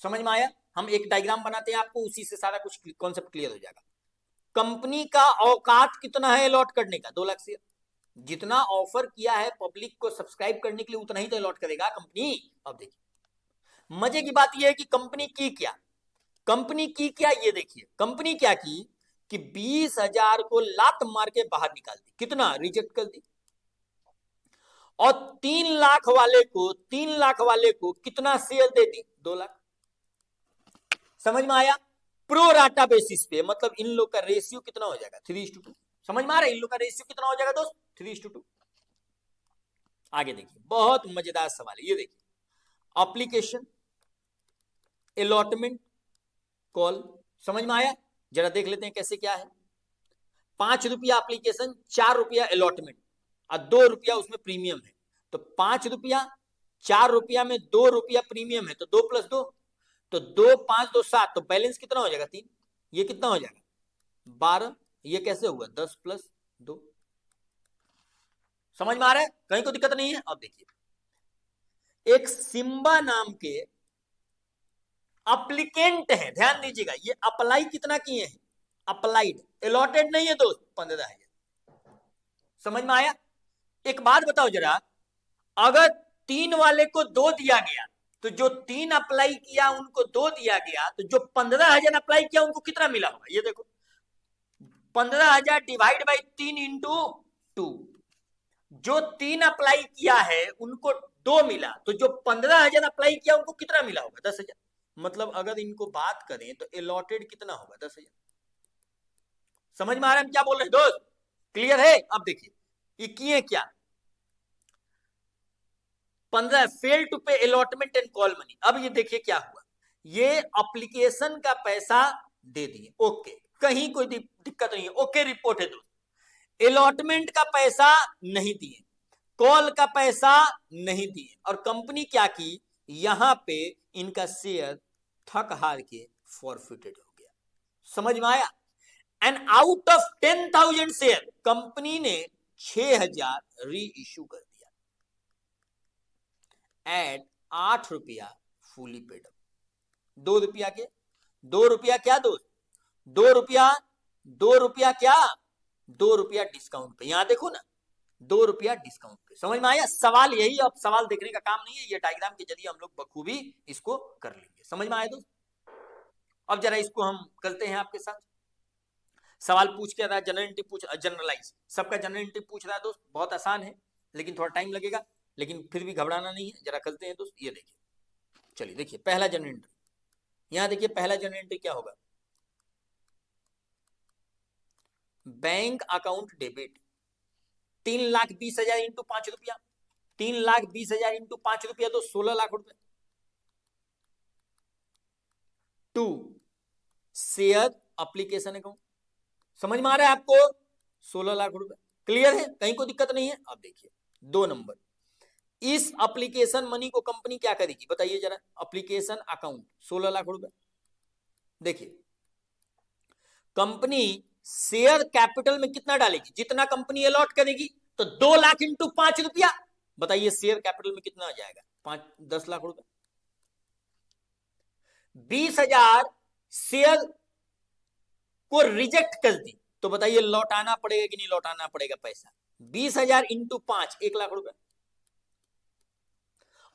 S1: समझ में आया? हम एक डायग्राम बनाते हैं आपको, उसी से सारा कुछ कॉन्सेप्ट क्लियर हो जाएगा। कंपनी का औकात कितना है अलॉट करने का? 2 लाख शेयर। जितना ऑफर किया है पब्लिक को सब्सक्राइब करने के लिए, उतना ही तो अलॉट करेगा कंपनी। अब देखिए, मजे की बात यह है कि कंपनी की क्या, कंपनी की क्या, ये देखिए कंपनी क्या की कि 20,000 को लात मार के बाहर निकाल दी। कितना? रिजेक्ट कर दी। और 3 लाख वाले को, 3 लाख वाले को कितना शेयर दे दी? 2 लाख। समझ में आया? प्रो राटा बेसिस पे, मतलब इन लोग का रेशियो कितना हो जाएगा? 3:2। समझ में आ रहा है? इन लोग का रेशियो कितना हो जाएगा दोस्त? 3:2। आगे देखिए, बहुत मजेदार सवाल है, ये देखिए, एप्लीकेशन, अलॉटमेंट, कॉल। समझ में आया? जरा देख लेते हैं कैसे क्या है। 5 रुपया एप्लीकेशन, 4 रुपया अलॉटमेंट और 2 रुपया उसमें प्रीमियम है। तो 5 रुपया, 4 रुपया में 2 रुपया प्रीमियम है, तो 2 + 2, तो 2 5 2 7, तो बैलेंस कितना हो जाएगा? 3। ये कितना हो जाएगा? 12। ये कैसे हुआ? 10 + 2। समझ में आ रहा है? कहीं कोई दिक्कत नहीं है? अब देखिए, एक सिम्बा नाम के अप्लीकेंट है, ध्यान दीजिएगा, ये अप्लाई कितना किए हैं? अप्लाइड, अलॉटेड नहीं है दोस्त, 15,000। समझ में आया? एक बात बताओ जरा, अगर 3 वाले को 2 दिया गया, तो जो 3 अप्लाई किया उनको 2 दिया गया, तो जो 15,000 अप्लाई किया उनको कितना मिला होगा? ये देखो, 15,000 डिवाइड बाई 3 इंटू 2। जो 3 अप्लाई किया है उनको 2 मिला, तो जो 15,000 अप्लाई किया उनको कितना मिला होगा? 10,000। मतलब अगर इनको बात करें तो अलॉटेड कितना होगा? 10,000। समझ में आ रहा है हम क्या बोल रहे हैं दोस्त? क्लियर है? अब देखिए, ये किए क्या? 15 फेल टू पे अलॉटमेंट एंड कॉल मनी। अब ये देखिए क्या हुआ, ये एप्लीकेशन का पैसा दे दिए, ओके, कहीं कोई दिक्कत नहीं है, ओके रिपोर्ट है दोस्त। अलॉटमेंट का पैसा नहीं दिए, कॉल का पैसा नहीं दिए, और कंपनी क्या की, यहां पे इनका शेयर थक हार के फॉरफिटेड हो गया। समझ में आया? And out of 10,000 share company ने 6,000 री इश्यू कर दिया एट 8 रुपया फुली पेड अप। 2 रुपया के, 2 रुपया क्या दोस्त? 2 रुपया, 2 रुपया क्या? 2 रुपया डिस्काउंट पे। यहां देखो ना, 2 रुपया डिस्काउंट पे। समझ में आया? सवाल यही, अब सवाल देखने का काम नहीं है, ये डायग्राम के जरिए हम लोग बखूबी इसको कर लेंगे। समझ में आया दोस्त? अब जरा इसको हम करते हैं आपके साथ। सवाल पूछ के रहा है, जनरल पूछ, जनरलाइज, सबका जनरल पूछ रहा है दोस्त, बहुत आसान है, लेकिन थोड़ा टाइम लगेगा, लेकिन फिर भी घबराना नहीं है, जरा करते हैं दोस्त। ये देखिए, चलिए देखिए, पहला जनरल एंट्री, यहां देखिए पहला जनरल एंट्री क्या होगा? बैंक अकाउंट डेबिट 3,20,000 इंटू 5 रुपया, 3,20,000 इंटू 5 रुपया तो 16 लाख रुपया। To share application account. समझ में आ रहा है आपको? 16 लाख रुपए क्लियर है, कहीं कोई दिक्कत नहीं है। अब देखिए 2 नंबर, इस एप्लीकेशन मनी को कंपनी क्या करेगी बताइए जरा। एप्लीकेशन अकाउंट 16 लाख रुपए। देखिए कंपनी शेयर कैपिटल में कितना डालेगी, जितना कंपनी अलॉट करेगी, तो 2 लाख इंटू 5 रुपया। बताइए शेयर कैपिटल में कितना आ जाएगा, 10 लाख रुपए। 20,000 शेयर को रिजेक्ट कर दी तो बताइए लौटाना पड़ेगा कि नहीं लौटाना पड़ेगा पैसा। 20,000 इंटू 5 1 लाख रुपए।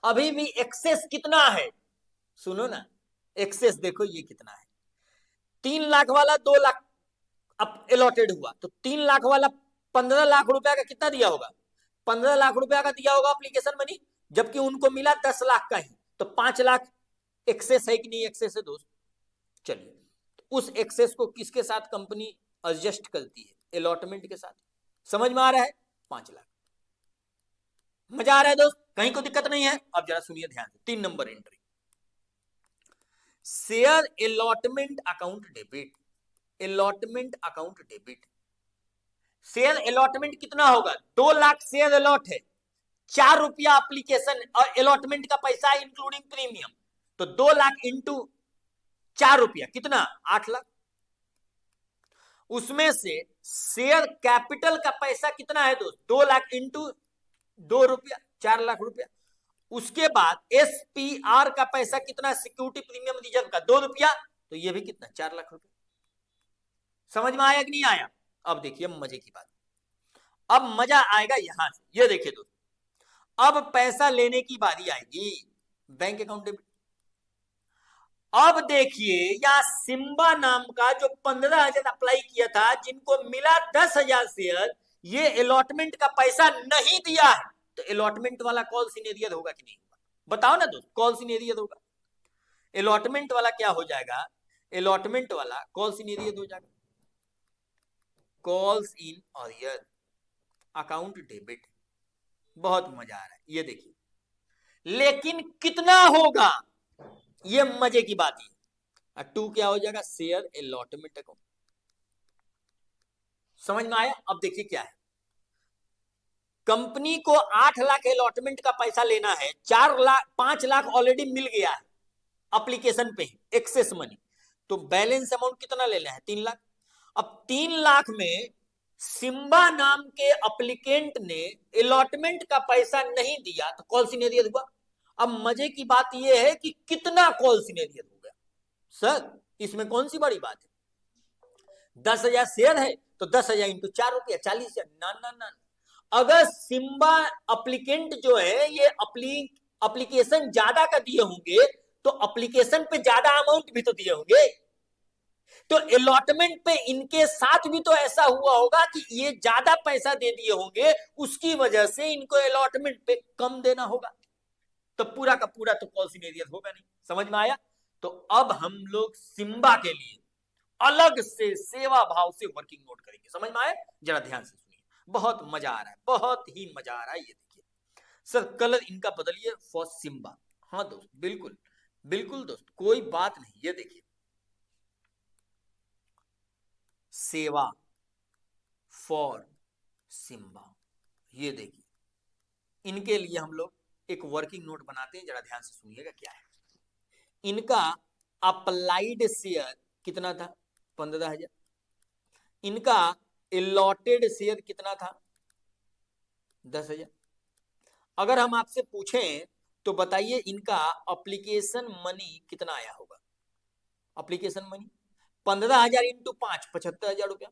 S1: अभी भी एक्सेस कितना है, सुनो ना, एक्सेस देखो ये कितना है। 3 लाख वाला 2 लाख अब अलॉटेड हुआ, तो 3 लाख वाला 15 लाख रुपया का कितना दिया होगा, 15 लाख रुपया का दिया होगा एप्लीकेशन मनी, जबकि उनको मिला 10 लाख का ही, तो 5 लाख एक्सेस है कि नहीं एक्सेस है दोस्त। चलिए उस एक्सेस को किसके साथ कंपनी एडजस्ट करती है, अलॉटमेंट के साथ। समझ में आ रहा है, 5 लाख। मजा आ रहा है दोस्त, कहीं कोई दिक्कत नहीं है। अब जरा सुनिए ध्यान से, 3 number entry, share allotment account debit. Allotment account debit, share allotment कितना होगा, 2 लाख शेयर अलॉट है, 4 रुपया एप्लीकेशन और अलॉटमेंट का पैसा है इंक्लूडिंग प्रीमियम, तो 2 लाख इंटू 4 रुपया कितना, 8 लाख। उसमें से शेयर कैपिटल का पैसा कितना है दोस्त, 2 लाख इंटू 2 रुपया, 4 लाख रुपया। उसके बाद एसपीआर का पैसा कितना, सिक्योरिटी प्रीमियम रिजर्व का 2 रुपया, तो ये भी कितना, 4 लाख रुपया। समझ में आया कि नहीं आया? अब देखिए मजे की बात, अब मजा आएगा यहां से। ये देखिए दोस्त, अब पैसा लेने की बारी आएगी, बैंक अकाउंट डेबिट। अब देखिए यहां सिम्बा नाम का जो 15,000 अप्लाई किया था, जिनको मिला 10,000 शेयर, ये अलॉटमेंट का पैसा नहीं दिया है, तो अलॉटमेंट वाला कॉल सीनियर होगा कि नहीं होगा, बताओ ना दोस्त, कॉल सीनियर होगा। अलॉटमेंट वाला क्या हो जाएगा, अलॉटमेंट वाला कॉल सीनियर हो जाएगा, calls in arrear account debit. बहुत मजा आ रहा है, ये देखिए, लेकिन कितना होगा, ये मजे की बात है। 2 क्या हो जाएगा, शेयर अलॉटमेंट अकाउंट। समझ में आया? अब देखिए क्या है, कंपनी को 8 लाख अलॉटमेंट का पैसा लेना है, 5 लाख ऑलरेडी मिल गया है एप्लीकेशन पे एक्सेस मनी, तो बैलेंस अमाउंट कितना लेना है, 3 लाख। अब 3 लाख में सिम्बा नाम के एप्लीकेंट ने अलॉटमेंट का पैसा नहीं दिया, तो कॉल सीनियर हुआ। अब मजे की बात यह है कि कितना कॉल सीनियर हो गया सर, इसमें कौन सी बड़ी बात है, 10,000 शेयर है तो 10,000 इंटू 4 रुपया 40,000। ना ना ना, अगर सिम्बा एप्लीकेंट जो है ये एप्लीकेशन ज्यादा का दिए होंगे, तो एप्लीकेशन पे ज्यादा अमाउंट भी तो दिए होंगे, तो अलॉटमेंट पे इनके साथ भी तो ऐसा हुआ होगा कि ये ज्यादा पैसा दे दिए होंगे, उसकी वजह से इनको अलॉटमेंट पे कम देना होगा, तो पूरा का पूरा तो कॉल सीनियर होगा नहीं। समझ में आया? तो अब हम लोग सिम्बा के लिए अलग से सेवा भाव से वर्किंग नोट करेंगे। समझ में आया? जरा ध्यान से सुनिए, बहुत मजा आ रहा है, बहुत ही मजा आ रहा है। ये देखिए सर, कलर इनका बदलिए फॉर सिम्बा। हाँ दोस्त, बिल्कुल बिल्कुल दोस्त, कोई बात नहीं। ये देखिए सेवा फॉर सिम्बा, ये देखिए, इनके लिए हम लोग एक वर्किंग नोट बनाते हैं, जरा ध्यान से सुनिएगा क्या है। इनका अप्लाइड शेयर कितना था, 15,000। इनका अलॉटेड शेयर कितना था, 10,000। अगर हम आपसे पूछें तो बताइए इनका एप्लीकेशन मनी कितना आया होगा, एप्लीकेशन मनी 15,000 इंटू 5 75,000 रुपया।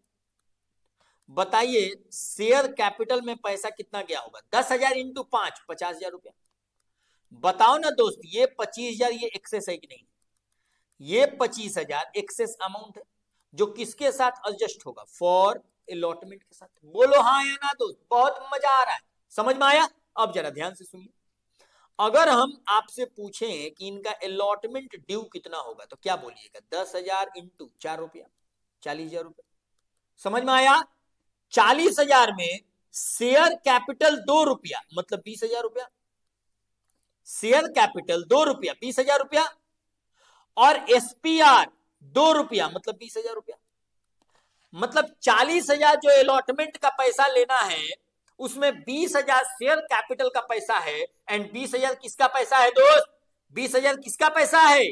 S1: बताइए शेयर कैपिटल में पैसा कितना गया होगा, 10,000 इंटू 5 50,000 रुपया। बताओ ना दोस्त, ये 25,000 ये एक्सेस है कि नहीं, ये 25,000 एक्सेस अमाउंट है, जो किसके साथ एडजस्ट होगा, फॉर अलॉटमेंट के साथ। बोलो हाँ या ना दोस्त, बहुत मजा आ रहा है, समझ में आया? अब जरा ध्यान से सुनिए, अगर हम आपसे पूछें कि इनका अलॉटमेंट ड्यू कितना होगा, तो क्या बोलिएगा, 10,000 इंटू 4 रुपया 40,000 रुपया। समझ में आया? 40,000 में शेयर कैपिटल 2 रुपया मतलब 20,000 रुपया, शेयर कैपिटल 2 रुपया 20,000 रुपया, और SPR 2 रुपया मतलब 20,000 रुपया, मतलब 40,000 जो अलॉटमेंट का पैसा लेना है उसमें 20,000 शेयर कैपिटल का पैसा है एंड 20,000 किसका पैसा है दोस्त? 20,000 किसका पैसा है?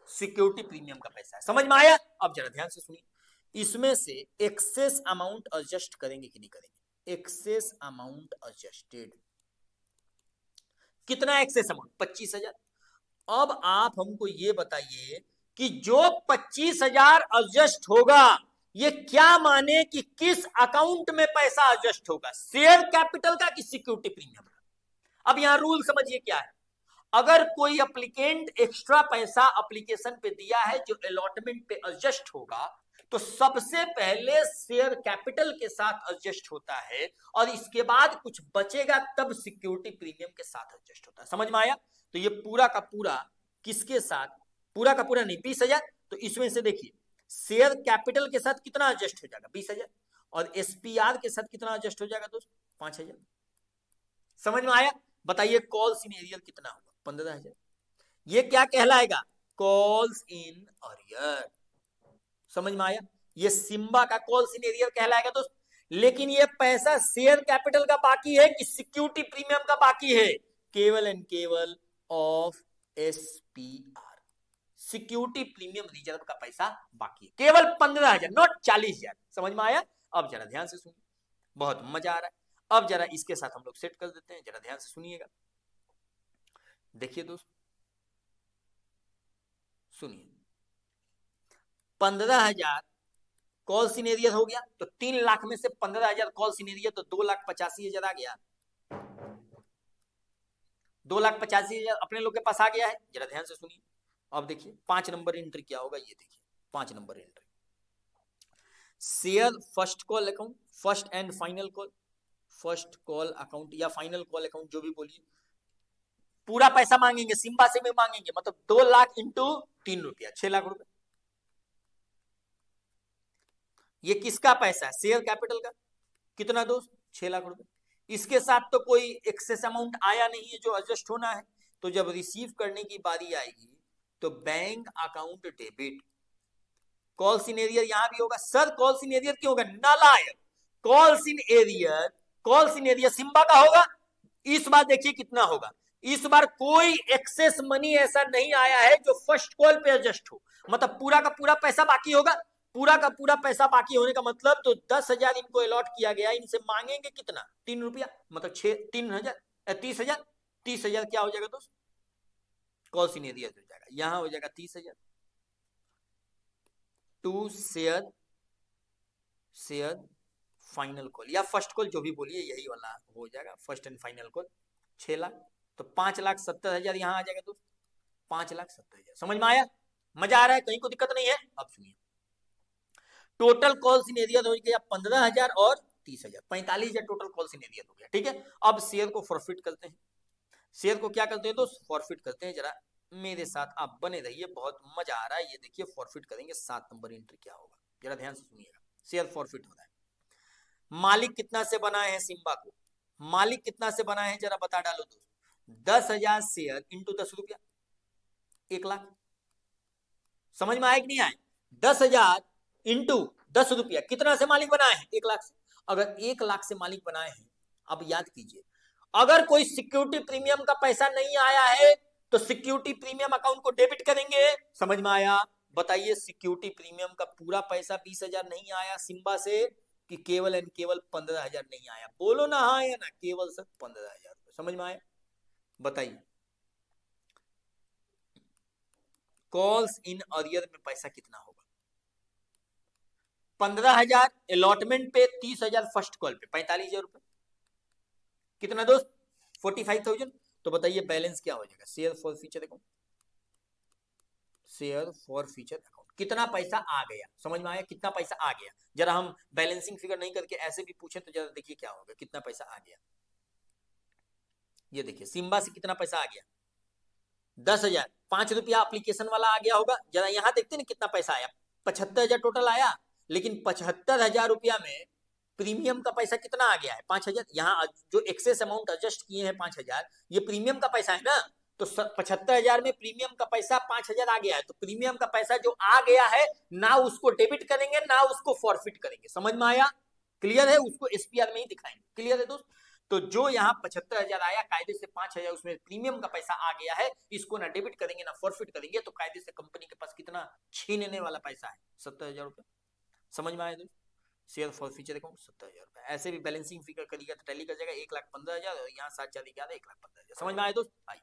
S1: सिक्योरिटी प्रीमियम का पैसा है। समझ में आया? अब जरा ध्यान से सुनिए, इसमें से एक्सेस अमाउंट एडजस्ट करेंगे कि नहीं करेंगे? एक्सेस अमाउंट एडजस्टेड, कितना एक्सेस अमाउंट? 25,000। अब आप हमको ये बताइए कि जो 25,000 एडजस्ट होगा ये क्या माने कि किस अकाउंट में पैसा एडजस्ट होगा, शेयर कैपिटल का कि सिक्योरिटी प्रीमियम का? अब यहां रूल समझिए क्या है। अगर कोई एप्लीकेंट एक्स्ट्रा पैसा एप्लीकेशन पे दिया है जो अलॉटमेंट पे एडजस्ट होगा तो सबसे पहले शेयर कैपिटल के साथ एडजस्ट होता है और इसके बाद कुछ बचेगा तब सिक्योरिटी प्रीमियम के साथ एडजस्ट होता है। समझ में आया? तो ये पूरा का पूरा किसके साथ? पूरा का पूरा नहीं, 20,000। तो इसमें से देखिए शेयर कैपिटल के साथ कितना एडजस्ट हो जाएगा? 20,000। और SPR के साथ कितना एडजस्ट हो जाएगा दोस्त? 5,000। समझ में आया? बताइए कॉल सिनेरियल कितना होगा? 15,000। ये क्या कहलाएगा? Calls in arrear. समझ में आया? ये सिम्बा का कॉल सिनेरियल कहलाएगा दोस्त। लेकिन ये पैसा शेयर कैपिटल का बाकी है कि सिक्योरिटी प्रीमियम का बाकी है? केवल एंड केवल of SPR, security premium reserve का पैसा बाकी है, केवल 15,000, नॉट 40,000। समझ में आया? अब जरा ध्यान से सुनिए, बहुत मजा आ रहा है। अब जरा इसके साथ हम लोग सेट कर देते हैं, जरा ध्यान से सुनिएगा। देखिए दोस्त, सुनिए, 15,000 कॉल सिनेरियल हो गया तो 3 लाख में से 15,000 कॉल सिनेरियल तो 2,85,000 आ गया। 2,85,000 अपने लोग के पास आ गया है। जरा ध्यान से सुनिए, अब देखिए 5 नंबर एंट्री क्या होगा, ये देखिए 5 number entry, share first call account, first and final call, first call account या फाइनल कॉल अकाउंट जो भी बोलिए, पूरा पैसा मांगेंगे, सिम्बा से भी मांगेंगे, मतलब 2 लाख इंटू 3 रुपया, 6 लाख रुपए। ये किसका पैसा है? शेयर कैपिटल का। कितना दोस्त? 6 लाख रुपए। इसके साथ तो कोई एक्सेस अमाउंट आया नहीं है जो एडजस्ट होना है, तो जब रिसीव करने की बारी आएगी तो bank account debit, call in arrear यहां भी होगा। सर कॉल इन एरियर क्यों होगा? नालायक, कॉल इन एरियर सिम्बा का होगा। इस बार देखिए कितना होगा, इस बार कोई एक्सेस मनी ऐसा नहीं आया है जो फर्स्ट कॉल पे एडजस्ट हो, मतलब पूरा का पूरा पैसा बाकी होगा। पूरा का पूरा पैसा बाकी होने का मतलब तो 10,000 इनको अलॉट किया गया, इनसे मांगेंगे कितना? 3 रुपया, मतलब 3,000, 30,000। 30,000 क्या हो जाएगा दोस्त? कॉल इन एरियर हो जाएगा, यहां हो जाएगा 30,000 टू शेयर फाइनल कॉल या फर्स्ट कॉल जो भी बोलिए, यही वाला हो जाएगा first and final call, 6 lakh. तो 5,70,000 यहां आ जाएगा दोस्त, 5,70,000। समझ में आया? मजा आ रहा है? कहीं को दिक्कत नहीं है? अब सुनिए, टोटल कॉल इन एरिया हो गया 15,000 और 30,000, 45,000 टोटल कॉल इन एरिया हो गया। ठीक है, अब शेयर को फॉरफिट करते हैं। शेयर को क्या करते हैं दोस्त? फॉरफिट करते हैं। जरा मेरे साथ आप बने रहिए, बहुत मजा आ रहा है। ये देखिए फॉरफिट करेंगे, 7 नंबर एंट्री क्या होगा, जरा ध्यान से सुनिएगा। शेयर फॉरफिट हो रहा है। मालिक कितना से बनाए हैं सिम्बा को? मालिक कितना से बनाए हैं जरा बता डालो दोस्त। 10,000 शेयर इंटू 10 रुपया, 1 लाख। समझ में आया कि नहीं आया? 10,000 इंटू 10 रुपया, कितना से मालिक बनाए हैं? 1 लाख से। अगर 1 लाख से मालिक बनाए हैं, अब याद कीजिए, अगर कोई सिक्योरिटी प्रीमियम का पैसा नहीं आया है तो सिक्योरिटी प्रीमियम अकाउंट को डेबिट करेंगे। समझ में आया? बताइए सिक्योरिटी प्रीमियम का पूरा पैसा 20,000 नहीं आया सिम्बा से कि केवल एंड केवल 15,000 नहीं आया? बोलो ना हाँ या ना, केवल सर 15,000। समझ में आया? बताइए कॉल्स इन अरियर में पैसा कितना होगा? 15,000 अलॉटमेंट पे, 30,000 फर्स्ट कॉल पे, 45,000 रुपए। कितना दोस्त? 45,000। तो बताइए बैलेंस क्या हो जाएगा? Share forfeiture account, share forfeiture account कितना पैसा आ गया? समझ में आया? कितना पैसा आ गया? जरा हम बैलेंसिंग फिगर नहीं करके ऐसे भी पूछे तो जरा देखिए क्या होगा, कितना पैसा आ गया। ये देखिए सिम्बा से कितना पैसा आ गया? 10,000, 5 रुपया एप्लीकेशन वाला आ गया होगा। जरा यहां देखते ना कितना पैसा आया, 75,000 टोटल आया। लेकिन 75,000 रुपया में प्रीमियम का पैसा कितना आ गया है? 5,000। यहाँ जो एक्सेस अमाउंट एडजस्ट किए हैं 5,000, ये प्रीमियम का पैसा है ना, तो 75,000 में प्रीमियम का पैसा 5,000 आ गया है, तो प्रीमियम का पैसा जो आ गया है ना उसको डेबिट करेंगे ना उसको फॉरफिट करेंगे। समझ में आया? क्लियर है? उसको एसपीआर में ही दिखाएंगे। क्लियर है दोस्त? तो जो यहाँ 75,000 आया, कायदे से 5,000 उसमें प्रीमियम का पैसा आ गया है, इसको ना डेबिट करेंगे ना फॉरफिट करेंगे, तो कायदे से कंपनी के पास कितना छीनने वाला पैसा है? 70,000 रुपए। समझ में आया दोस्त? शेयर फॉर फ्यूचर अकाउंट 70,000 रुपए। ऐसे भी बैलेंसिंग फिगर करिएगा तो टैली कर जाएगा 1,15,000 और यहाँ 7 4 11 1,15,000। समझ में आया दोस्त? आइए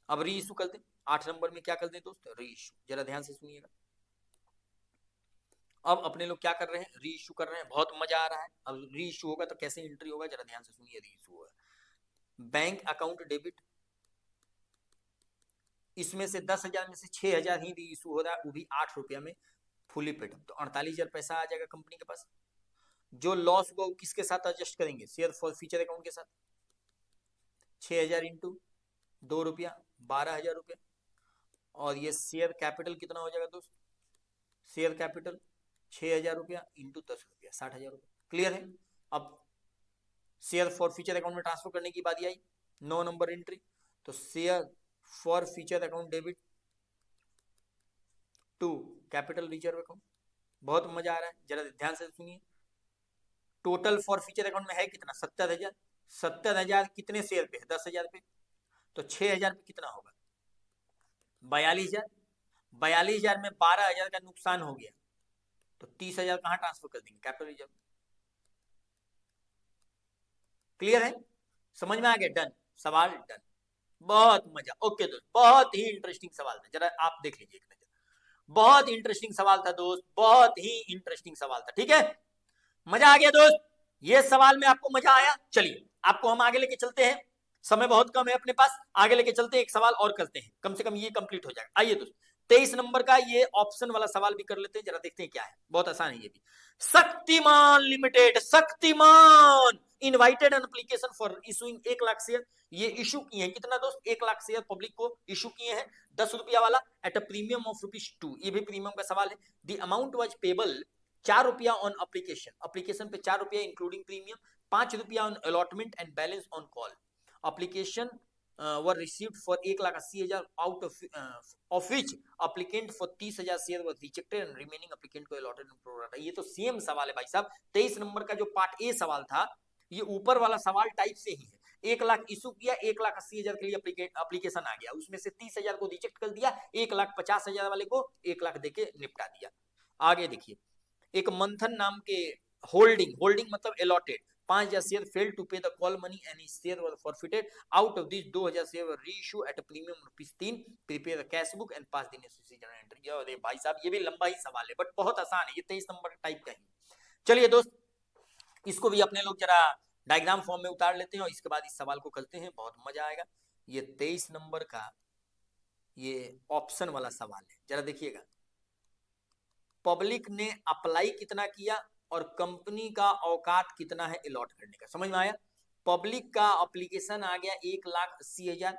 S1: अब री इशू करते हैं। 8 नंबर में क्या करते हैं दोस्त? री इशू। जरा ध्यान से सुनिएगा। अब अपने लोग क्या कर रहे हैं? री इशू कर रहे हैं। बहुत मजा आ रहा है। अब री इशू होगा तो कैसे एंट्री होगा, जरा ध्यान से सुनिए। री इशू होगा बैंक अकाउंट डेबिट, इसमें से 10,000 में से 6,000 ही री इशू हो रहा है, वो भी 8 रुपया में फुली पेड। तो 48,000 पैसा आ जाएगा कंपनी के पास। जो लॉस हुआ वो किसके साथ एडजस्ट करेंगे? शेयर फॉर फ्यूचर अकाउंट के साथ। 6,000 इंटू 2 रुपया 12,000 रुपया। और ये शेयर कैपिटल कितना हो जाएगा दोस्त? शेयर कैपिटल 6,000 रुपया इंटू 10 रुपया 60,000 रुपया। क्लियर है? अब शेयर फॉर फ्यूचर अकाउंट में ट्रांसफर करने की बात आई, 9 नंबर एंट्री। तो share forfeiture account debit to capital reserve account. बहुत मजा आ रहा है, जरा ध्यान से सुनिए। टोटल फॉर फ्यूचर अकाउंट में है कितना? 70,000। 70,000 कितने शेयर पे है? 10,000 पे। तो 6,000 पे कितना होगा? 42,000। 42,000 में 12,000 का नुकसान हो गया, तो 30,000 कहां ट्रांसफर कर देंगे? Capital reserve. क्लियर है? समझ में आ गया? डन। सवाल डन। बहुत मजा। ओके दोस्त, बहुत ही इंटरेस्टिंग सवाल था, जरा आप देख लीजिए एक नजर। बहुत इंटरेस्टिंग सवाल था दोस्त, बहुत ही इंटरेस्टिंग सवाल था। ठीक है, मजा आ गया दोस्त? ये सवाल में आपको मजा आया? चलिए आपको हम आगे लेके चलते हैं, समय बहुत कम है अपने पास, आगे लेके चलते हैं। एक सवाल और करते हैं, कम से कम ये कंप्लीट हो जाएगा। आइए दोस्त 23 नंबर का ये ऑप्शन वाला सवाल भी कर लेते हैं, जरा देखते हैं क्या है। बहुत आसान है ये भी। Shaktimaan limited, Shaktimaan invited an application for issuing 1 lakh share. ये इशू किए हैं कितना दोस्त? 1 लाख शेयर पब्लिक को इशू किए हैं, 10 रुपया वाला, एट अ प्रीमियम ऑफ ₹2। ये भी प्रीमियम का सवाल है। द अमाउंट वाज पेबल 4 रुपया ऑन एप्लीकेशन, एप्लीकेशन पे 4 रुपया इंक्लूडिंग प्रीमियम, 5 रुपया on allotment and balance on call. Application were received for 1,80,000 out of which applicant for 30,000 share were rejected and remaining applicant को allotted and pro rata। ये तो same सवाल है भाई साहब। 23 नंबर का जो पार्ट ए सवाल था, ये ऊपर वाला सवाल टाइप से ही है। 1 लाख इशू किया, 1,80,000 के लिए एप्लीकेशन आ गया, उसमें से 30,000 को रिजेक्ट कर दिया, 1,50,000 वाले को 1 लाख देके निपटा दिया। आगे देखिए, एक मंथन नाम के होल्डिंग मतलब allotted 5,000 share fail to pay the call money and his share were forfeited. Out of this 2,000 share were reissue at a premium ₹3। Prepare the cash book and pass the necessary journal entry. अरे भाई साहब, ये भी लंबा ही सवाल है, but बहुत आसान है ये। 23 नंबर टाइप का ही। चलिए दोस्त, इसको भी अपने लोग जरा डायग्राम फॉर्म में उतार लेते हैं और इसके बाद इस सवाल को करते हैं, बहुत मजा आएगा। ये 23 नंबर का ये ऑप्शन वाला सवाल है, जरा देखिएगा। पब्लिक ने अप्लाई कितना किया और कंपनी का औकात कितना है अलॉट करने का? समझ में आया? पब्लिक का एप्लीकेशन आ गया 1,80,000,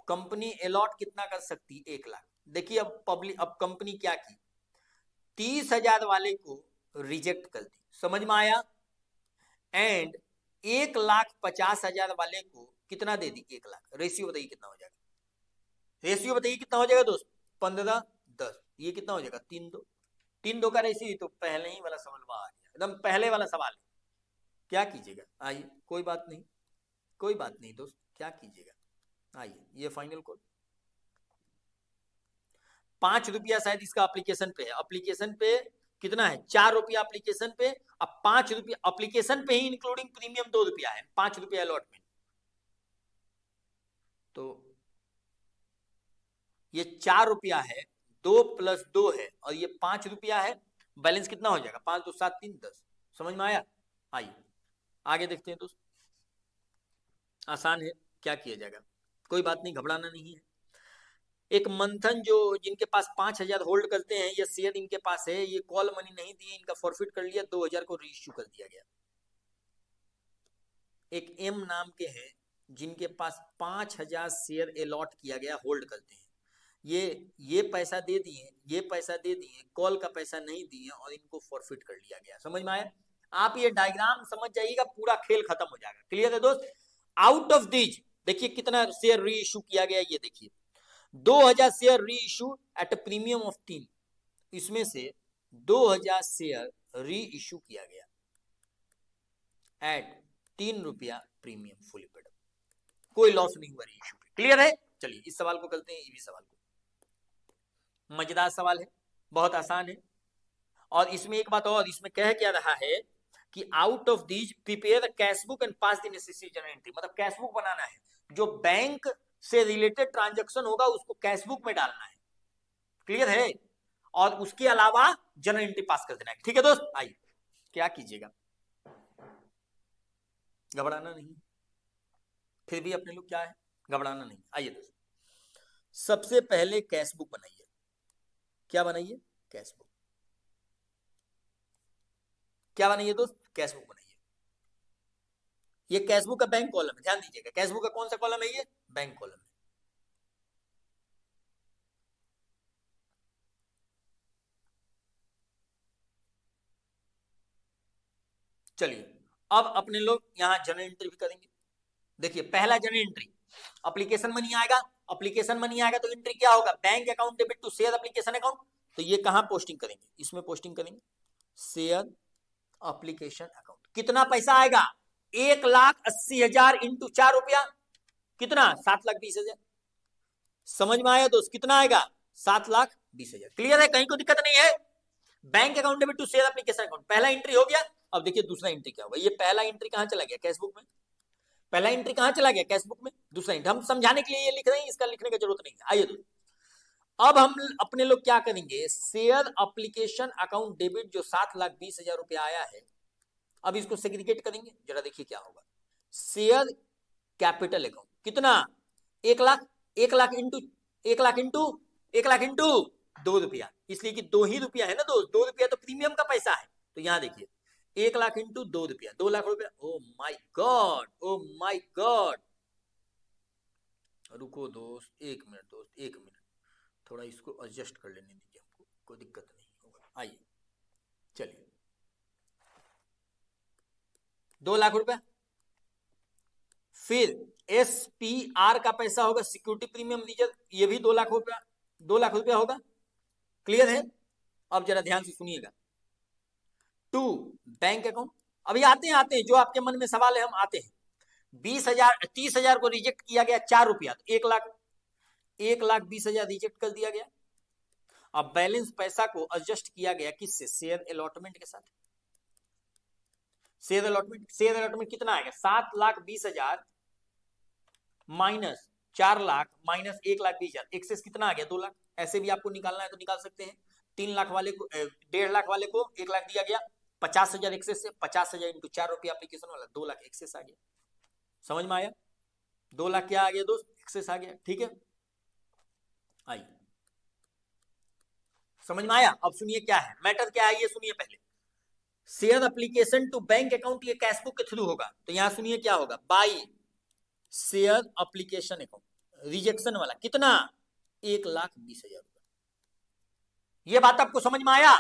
S1: कंपनी अलॉट कितना कर सकती? 1 लाख। देखिए अब कंपनी क्या की, 30,000 वाले को रिजेक्ट कर दी। समझ में आया? एंड 1,50,000 वाले को कितना दे दी? 1 लाख। रेशियो बताइए कितना हो जाएगा? रेशियो बताइए कितना हो जाएगा दोस्त? 15-10। ये कितना हो जाएगा? 3-2। 3-2 का रेशियो तो पहले ही वाला सवाल आ गया, एकदम पहले वाला सवाल है। क्या कीजिएगा? आइए, कोई बात नहीं, कोई बात नहीं दोस्त, क्या कीजिएगा? आइए, ये फाइनल कोड 5 रुपया शायद इसका एप्लीकेशन पे है। एप्लीकेशन पे कितना है? 4 रुपया एप्लीकेशन पे। अब 5 रुपया एप्लीकेशन पे ही इंक्लूडिंग प्रीमियम 2 रुपया है, 5 रुपया अलॉटमेंट। तो ये 4 रुपया है, 2 + 2 है, और ये 5 रुपया है। बैलेंस कितना हो जाएगा? 5 2 7 3 10। समझ में आया? आइए आगे देखते हैं दोस्त। आसान है, क्या किया जाएगा? कोई बात नहीं, घबराना नहीं है। एक मंथन जो जिनके पास 5,000 होल्ड करते हैं, ये शेयर इनके पास है, ये कॉल मनी नहीं दिए, इनका फॉरफिट कर लिया, 2,000 को रीइश्यू कर दिया गया। एक एम नाम के हैं जिनके पास 5,000 शेयर अलॉट किया गया, होल्ड करते हैं, ये पैसा दे दिए, ये पैसा दे दिए, कॉल का पैसा नहीं दिए और इनको फॉरफिट कर लिया गया। समझ में आया? आप ये डायग्राम समझ जाइएगा, पूरा खेल खत्म हो जाएगा। क्लियर है दोस्त? आउट ऑफ दिस देखिए कितना शेयर री इशू किया गया, ये देखिए 2000 शेयर री इशू एट प्रीमियम ऑफ 3, इसमें से 2000 शेयर री इशू किया गया एट 3 रुपया प्रीमियम फुली पेड, कोई लॉस नहीं हुआ री इशू। क्लियर है? चलिए इस सवाल को करते हैं, ये भी सवाल को, मजेदार सवाल है, बहुत आसान है। और इसमें एक बात और, इसमें कह क्या रहा है कि out of these prepare cash book and pass the necessary journal entry, मतलब कैश बुक बनाना है, जो बैंक से रिलेटेड ट्रांजैक्शन होगा उसको कैश बुक में डालना है। क्लियर है? और उसके अलावा जर्नल एंट्री पास कर देना है। ठीक है दोस्त, आइए क्या कीजिएगा, घबराना नहीं, फिर भी अपने लोग क्या है, घबराना नहीं। आइए दोस्त, सबसे पहले कैश बुक बनाइए। क्या बनाइए? Cash book. क्या बनाइए दोस्त? कैश बुक बनाइए। ये कैश बुक का बैंक कॉलम है, ध्यान दीजिएगा, कैश बुक का कौन सा कॉलम है? ये बैंक कॉलम है। चलिए अब अपने लोग यहां जर्नल एंट्री भी करेंगे। देखिए पहला जर्नल एंट्री, एप्लीकेशन मनी आएगा, एप्लीकेशन मनी आएगा तो एंट्री क्या होगा? Bank account debit to share application account. तो ये कहां पोस्टिंग करेंगे? इसमें पोस्टिंग करेंगे, शेयर एप्लीकेशन अकाउंट। कितना पैसा आएगा? 1,80,000 इंटू 4 रुपया, कितना? 7,20,000। समझ में आया दोस्त? कितना आएगा? 7,20,000। क्लियर है? कहीं को दिक्कत नहीं है? Bank account debit to share application account, पहला एंट्री हो गया। अब देखिए दूसरा एंट्री क्या होगा। ये पहला एंट्री कहां चला गया? कैशबुक में। पहला एंट्री कहां चला गया? कैशबुक में। दूसरा एंट्री हम समझाने के लिए ये लिख रहे हैं, इसका लिखने की जरूरत नहीं है। आइए दोस्तों, अब हम अपने लोग क्या करेंगे, शेयर एप्लीकेशन अकाउंट डेबिट जो 7,20,000 रुपया आया है, अब इसको सेग्रीगेट करेंगे। जरा देखिए क्या होगा। शेयर कैपिटल अकाउंट कितना? 1,00,000। 1,00,000 इंटू 1,00,000 इंटू 1,00,000 इंटू 2 रुपया, इसलिए कि 2 ही रुपया है ना दोस्त, 2 रुपया तो प्रीमियम का पैसा है। तो यहां देखिए 1,00,000 इंटू 2 रुपया, 2 लाख रुपया। ओ माई गॉड, ओ माई गॉड। रुको दोस्त, 1 मिनट दोस्त, 1 मिनट, थोड़ा इसको एडजस्ट कर लेने दीजिए हमको, कोई दिक्कत नहीं होगा। आइए चलिए, 2 लाख रुपया, फिर SPR का पैसा होगा, सिक्योरिटी प्रीमियम रिजर्व, ये भी 2 लाख रुपया, 2 लाख रुपया होगा। क्लियर है? अब जरा ध्यान से सुनिएगा। टू बैंक अकाउंट, अभी आते हैं जो आपके मन में सवाल है हम आते हैं। 20,000 30,000 को रिजेक्ट किया गया, 4 रुपया, तो 1,20,000 रिजेक्ट कर दिया गया। अब बैलेंस पैसा को एडजस्ट किया गया किससे? शेयर अलॉटमेंट के साथ। शेयर अलॉटमेंट कितना आएगा? 7,20,000 माइनस 4 लाख माइनस 1,20,000, एक्सेस कितना आ गया? 2 लाख। ऐसे भी आपको निकालना है तो निकाल सकते हैं। 3 लाख वाले को 1.5 लाख वाले को 1 लाख दिया गया, 50,000 एक्सेस से, 50,000 इंटू 4 रुपया एप्लीकेशन वाला, 2 लाख एक्सेस आ गया। समझ में आया? 2 लाख क्या आ गया दोस्त? एक्सेस आ गया। ठीक है, आइए समझ में आया? अब सुनिए क्या है मैटर, क्या है ये सुनिए पहले। Share application to bank account ये कैशबुक के थ्रू होगा, तो यहां सुनिए क्या होगा। By share application account rejection वाला कितना? 1,20,000 रुपया। ये बात आपको समझ में आया?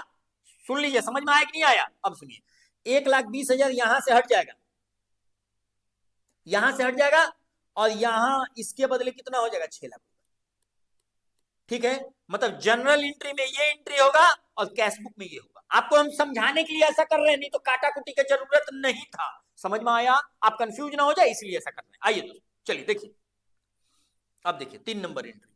S1: सुन लीजिए, समझ में आया कि नहीं आया? अब सुनिए, 1,20,000 यहां से हट जाएगा, यहां से हट जाएगा, और यहां इसके बदले कितना हो जाएगा? 6 लाख रुपया। ठीक है, मतलब जनरल एंट्री में ये एंट्री होगा और कैशबुक में ये होगा। आपको हम समझाने के लिए ऐसा कर रहे हैं, नहीं तो काटा कुटी की जरूरत नहीं था। समझ में आया? आप कंफ्यूज ना हो जाए इसलिए ऐसा कर रहे हैं। आइए दोस्तों चलिए देखिए, अब देखिए 3 नंबर एंट्री।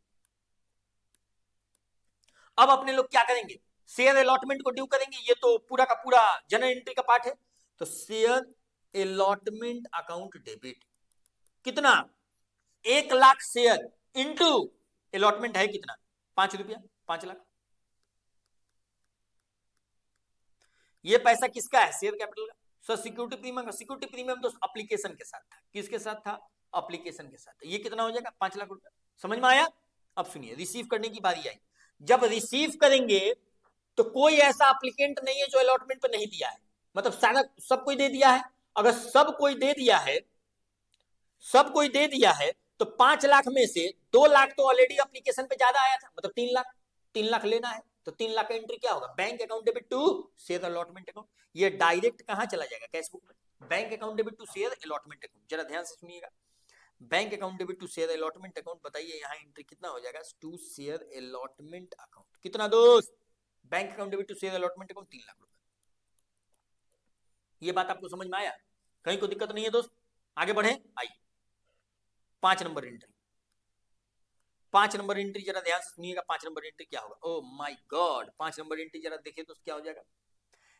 S1: अब अपने लोग क्या करेंगे? शेयर अलॉटमेंट को ड्यू करेंगे, ये तो पूरा का पूरा जनरल एंट्री का पार्ट है। तो शेयर अलॉटमेंट अकाउंट डेबिट कितना? 1,00,000 शेयर इंटू अलॉटमेंट है कितना? 5 रुपया, 5 लाख। ये पैसा किसका है? शेयर कैपिटल का। Sir security premium, security premium तो एप्लीकेशन के साथ था। किसके साथ था? एप्लीकेशन के साथ। ये कितना हो जाएगा? 5 लाख रुपया। समझ में आया? अब सुनिए, रिसीव करने की बारी आई। जब रिसीव करेंगे तो कोई ऐसा एप्लीकेंट नहीं है जो अलॉटमेंट पे नहीं दिया है, मतलब सारा सब कोई दे दिया है। अगर सब कोई दे दिया है, सब कोई दे दिया है, तो 5 लाख में से 2 लाख तो ऑलरेडी एप्लीकेशन पे ज्यादा आया था, मतलब 3 लाख। 3 लाख लेना है तो 3 लाख का एंट्री क्या होगा? Bank account debit to share allotment account. ये डायरेक्ट कहां चला जाएगा? कैशबुक में। Bank account debit to share allotment account. जरा ध्यान से सुनिएगा, bank account debit to share allotment account, बताइए यहाँ एंट्री कितना हो जाएगा? टू शेयर अलॉटमेंट अकाउंट कितना दोस्त? Bank account debit to share allotment account 3 lakh रुपए। ये बात आपको समझ में आया? कहीं कोई दिक्कत नहीं है दोस्त? आगे बढ़े, आइए 5 नंबर एंट्री। 5 नंबर एंट्री जरा ध्यान से सुनिएगा। 5 नंबर एंट्री क्या होगा? ओ माय गॉड, 5 नंबर एंट्री जरा देखिए दोस्त क्या हो जाएगा।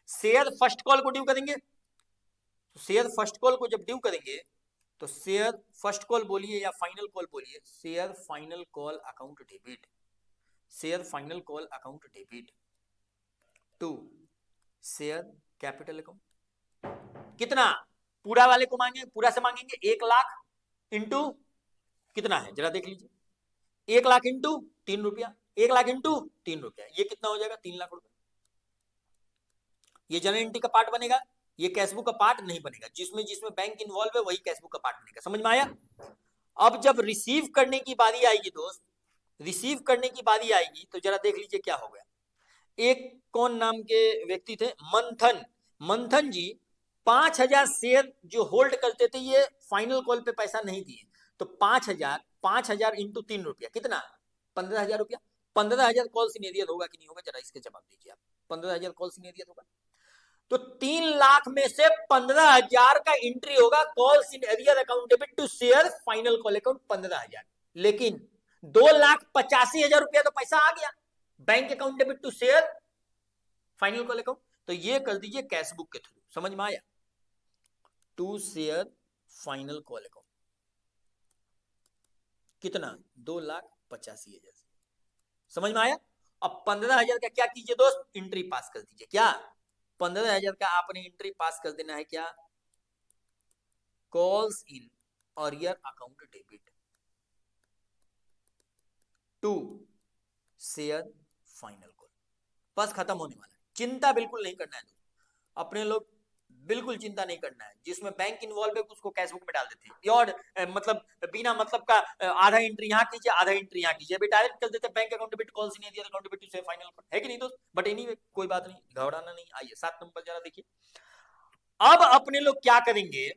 S1: शेयर फर्स्ट कॉल को ड्यू करेंगे। तो शेयर फर्स्ट कॉल को जब ड्यू करेंगे तो शेयर फर्स्ट कॉल बोलिए या फाइनल कॉल बोलिए, share final call account debit, share final call account debit to share capital account. कितना? पूरा वाले को मांगे, पूरा से मांगेंगे 1 लाख इंटू कितना है जरा देख लीजिए, 1 लाख इंटू 3 रुपया, 1 लाख इंटू 3 रुपया, ये कितना हो जाएगा? 3 लाख रुपया। ये जनरल एंट्री का पार्ट बनेगा, ये कैशबुक का पार्ट नहीं बनेगा। जिसमें जिसमें बैंक इन्वॉल्व है वही कैशबुक का पार्ट बनेगा। समझ में आया? अब जब रिसीव करने की बारी आएगी दोस्त, रिसीव करने की बारी आएगी तो जरा देख लीजिए क्या हो गया। एक कौन नाम के व्यक्ति थे? मंथन। मंथन जी 5,000 शेयर जो होल्ड करते थे, ये फाइनल कॉल पे पैसा नहीं दिए, तो 5,000 इंटू 3 रुपया कितना? 15,000 रुपया। 15,000 कॉल सीनियरियत होगा कि नहीं होगा? जरा इसके जवाब दीजिए आप। 15,000 कॉल सीनियरियत होगा तो 3 लाख में से 15,000 का एंट्री होगा call senior account debit to share final call account 15,000। लेकिन 2,85,000 रुपया तो पैसा आ गया bank account debit to share final call account, तो ये कर दीजिए कैशबुक के थ्रू। समझ में आया? To share final call account कितना? 2,85,000। समझ में आया? अब 15,000 का क्या कीजिए दोस्त? एंट्री पास कर दीजिए। क्या? 15,000 का आपने एंट्री पास कर देना है क्या? Calls in arrear account debit to share final call. बस खत्म होने वाला है। चिंता बिल्कुल नहीं करना है दोस्त, अपने लोग बिल्कुल चिंता नहीं करना है। जिसमें बैंक इन्वॉल्व है उसको कैशबुक में डाल देते हैं और मतलब बिना मतलब का आधा एंट्री यहाँ कीजिए, आधा एंट्री यहाँ कीजिए, अभी डायरेक्ट कर देते हैं bank account debit calls in account debit to share final call, है कि नहीं दोस्त? बट एनीवे कोई बात नहीं, घबराना नहीं। आइए 7 नंबर जरा देखिए। अब अपने लोग क्या करेंगे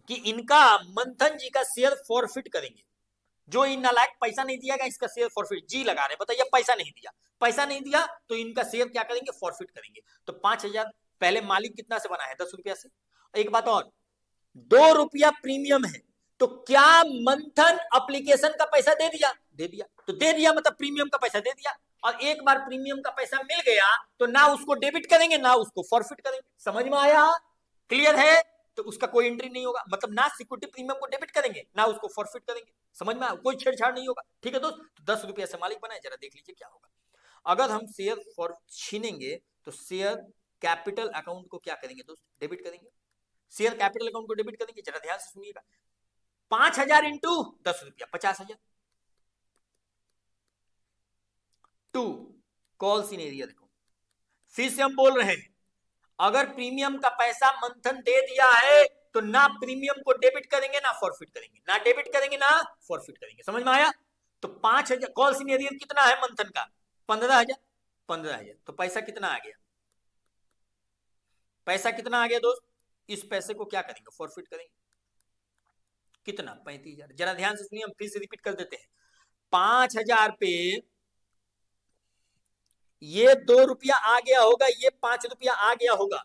S1: कि इनका मंथन जी का शेयर फॉरफिट करेंगे। जो इन नालायक पैसा नहीं दिया गया इसका शेयर फॉरफिट, जी लगा रहे, बताइए पैसा नहीं दिया, पैसा नहीं दिया तो इनका शेयर क्या करेंगे? फॉरफिट करेंगे। तो 5,000 पहले मालिक कितना से बना है? 10 रुपया से। एक बात और, 2 रुपया प्रीमियम है, तो क्या मंथन एप्लीकेशन का पैसा दे दिया? दे दिया। तो दे दिया मतलब प्रीमियम का पैसा दे दिया, और एक बार प्रीमियम का पैसा मिल गया तो ना उसको डेबिट करेंगे ना उसको फॉरफिट करेंगे। समझ में आया? क्लियर है? तो उसका कोई एंट्री नहीं होगा, मतलब ना सिक्योरिटी प्रीमियम को डेबिट करेंगे ना उसको फॉरफिट करेंगे। समझ में आया? कोई छेड़छाड़ नहीं होगा। ठीक है दोस्त? तो 10 रुपया से मालिक बनाए, जरा देख लीजिए क्या होगा। अगर हम शेयर फॉर छीनेंगे तो शेयर कैपिटल अकाउंट को क्या करेंगे दोस्त? डेबिट करेंगे। शेयर कैपिटल अकाउंट को डेबिट करेंगे, जरा ध्यान से सुनिएगा। 5,000 इंटू 10 रुपया 50,000 to calls in arrear account. फिर से हम बोल रहे हैं, अगर प्रीमियम का पैसा मंथन दे दिया है तो ना प्रीमियम को डेबिट करेंगे ना फॉरफिट करेंगे, ना डेबिट करेंगे ना फॉरफिट करेंगे। समझ में आया? तो 5,000 कॉल्स इन एरियर कितना है मंथन का? 15,000। 15,000 तो पैसा कितना आ गया? पैसा कितना आ गया दोस्त? इस पैसे को क्या करेंगे? फॉरफिट करेंगे। कितना? 35,000। जरा ध्यान से सुनिए, हम फिर से रिपीट कर देते हैं। 5,000 पे ये 2 रुपया आ गया होगा, ये 5 रुपया आ गया होगा,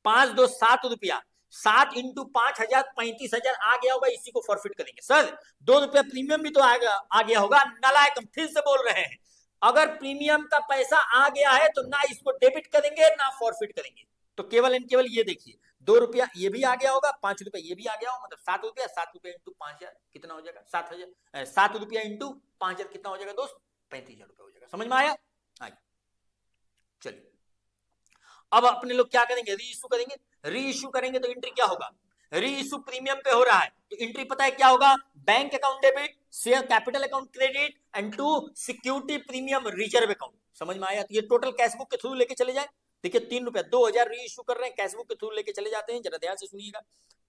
S1: 5 2 7 रुपया, 7 इंटू 5,000 35,000 आ गया होगा, इसी को फॉरफिट करेंगे। सर 2 रुपया प्रीमियम भी तो आ गया होगा। नालायक, हम फिर से बोल रहे हैं, अगर प्रीमियम का पैसा आ गया है तो ना इसको डेबिट करेंगे ना फॉरफिट करेंगे। तो केवल एंड केवल ये देखिए, 2 रुपया ये भी आ गया होगा, 5 रुपया ये भी आ गया होगा, मतलब 7 रुपया। 7 रुपया इंटू 5,000 कितना हो जाएगा? 7,000। 7 रुपया इंटू 5,000 कितना हो जाएगा दोस्त? 35,000 रुपया हो जाएगा। समझ में आया? आइए चलिए, अब अपने लोग क्या करेंगे? री इश्यू करेंगे। री इश्यू करेंगे तो एंट्री क्या होगा? री इश्यू प्रीमियम पे हो रहा है तो एंट्री पता है क्या होगा? Bank account debit, share capital account credit and to security premium reserve account. समझ में आया? तो ये टोटल कैशबुक के थ्रू लेके चले जाए। देखिए 3 रुपया 2,000 री इश्यू कर रहे हैं, कैशबुक के थ्रू लेके चले जाते हैं। जरा ध्यान से सुनिएगा।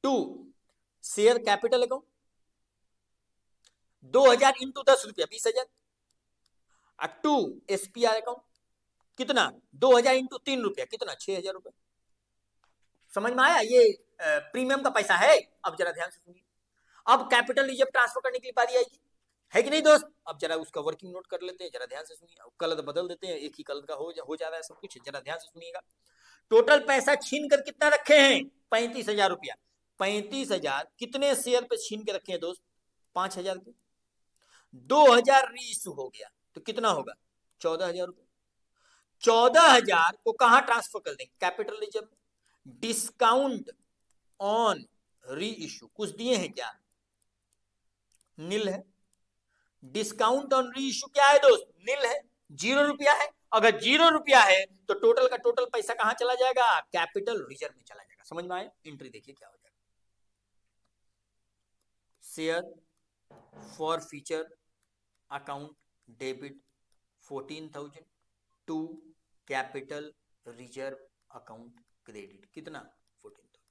S1: To share capital account 2,000 into 10 रुपया 20,000। टू एसपीआर अकाउंट कितना? 2,000 इंटू 3 रुपया कितना? 6,000 रुपया। समझ में आया? ये प्रीमियम का पैसा है। अब जरा ध्यान से सुनिए, अब कैपिटल रिजर्व ट्रांसफर करने के लिए बारी आएगी, है कि नहीं दोस्त? अब जरा उसका वर्किंग नोट कर लेते हैं, जरा ध्यान से सुनिए। कलर बदल देते हैं, एक ही कलर का हो जा रहा है सब कुछ, जरा ध्यान से सुनिएगा। टोटल पैसा छीन कर कितना रखे हैं? 35,000 रुपया। 35,000 कितने शेयर पे छीन के रखे हैं दोस्त? 5,000 पे। 2,000 रीइश्यू हो गया तो कितना होगा? 14,000 रुपये। 14,000 को कहां ट्रांसफर कर देंगे? Capital reserve. डिस्काउंट ऑन री इश्यू कुछ दिए हैं क्या? नील है। डिस्काउंट ऑन री इश्यू क्या है दोस्त? नील है, 0 रुपया है। अगर 0 रुपया है तो टोटल का टोटल पैसा कहां चला जाएगा? कैपिटल रिजर्व में चला जाएगा। समझ में आया? एंट्री देखिए क्या हो जाएगा। Share forfeiture account debit 14,000 to capital reserve account credit कितना? 14,000।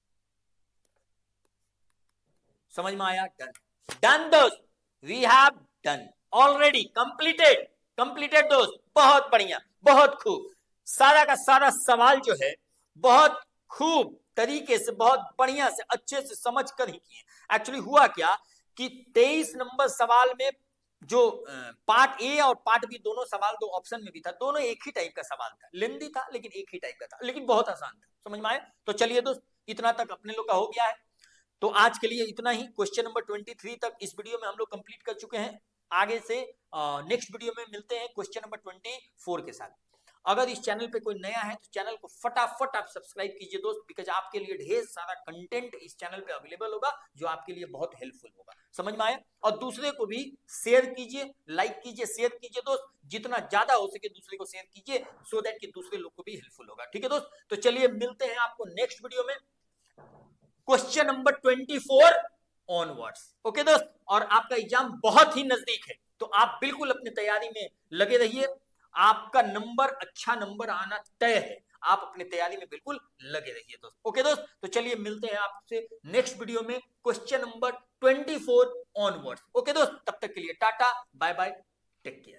S1: समझ में आया? डन। डन दोस्त, we have done already, completed दोस्त। बहुत बढ़िया, बहुत खूब। सारा का सारा सवाल जो है बहुत खूब तरीके से, बहुत बढ़िया से, अच्छे से समझ कर ही किए। एक्चुअली हुआ क्या कि 23 नंबर सवाल में जो पार्ट ए और पार्ट बी दोनों सवाल दो ऑप्शन में भी था, दोनों एक ही टाइप का सवाल था, लेंदी था लेकिन एक ही टाइप का था, लेकिन बहुत आसान था। समझ में आया? तो चलिए दोस्त, इतना तक अपने लोग का हो गया है। तो आज के लिए इतना ही। क्वेश्चन नंबर 23 तक इस वीडियो में हम लोग कंप्लीट कर चुके हैं। आगे से नेक्स्ट वीडियो में मिलते हैं क्वेश्चन नंबर 24 के साथ। अगर इस चैनल पे कोई नया है तो चैनल को फटाफट आप सब्सक्राइब कीजिए दोस्त, बिकॉज आपके लिए ढेर सारा कंटेंट इस चैनल पे अवेलेबल होगा जो आपके लिए बहुत हेल्पफुल होगा। समझ में आया? और दूसरे को भी शेयर कीजिए, लाइक कीजिए, शेयर कीजिए दोस्त, जितना ज्यादा हो सके दूसरे को शेयर कीजिए, सो दैट कि दूसरे लोग को भी हेल्पफुल होगा। ठीक है दोस्त? तो चलिए मिलते हैं आपको नेक्स्ट वीडियो में क्वेश्चन नंबर 24 ऑनवर्ड्स। ओके दोस्त, और आपका एग्जाम बहुत ही नजदीक है, तो आप बिल्कुल अपनी तैयारी में लगे रहिए। आपका नंबर, अच्छा नंबर आना तय है। आप अपनी तैयारी में बिल्कुल लगे रहिए दोस्त। ओके दोस्त, तो चलिए मिलते हैं आपसे नेक्स्ट वीडियो में क्वेश्चन नंबर 24 ऑनवर्ड्स। ओके दोस्त, तब तक के लिए टाटा, बाय बाय, टेक केयर।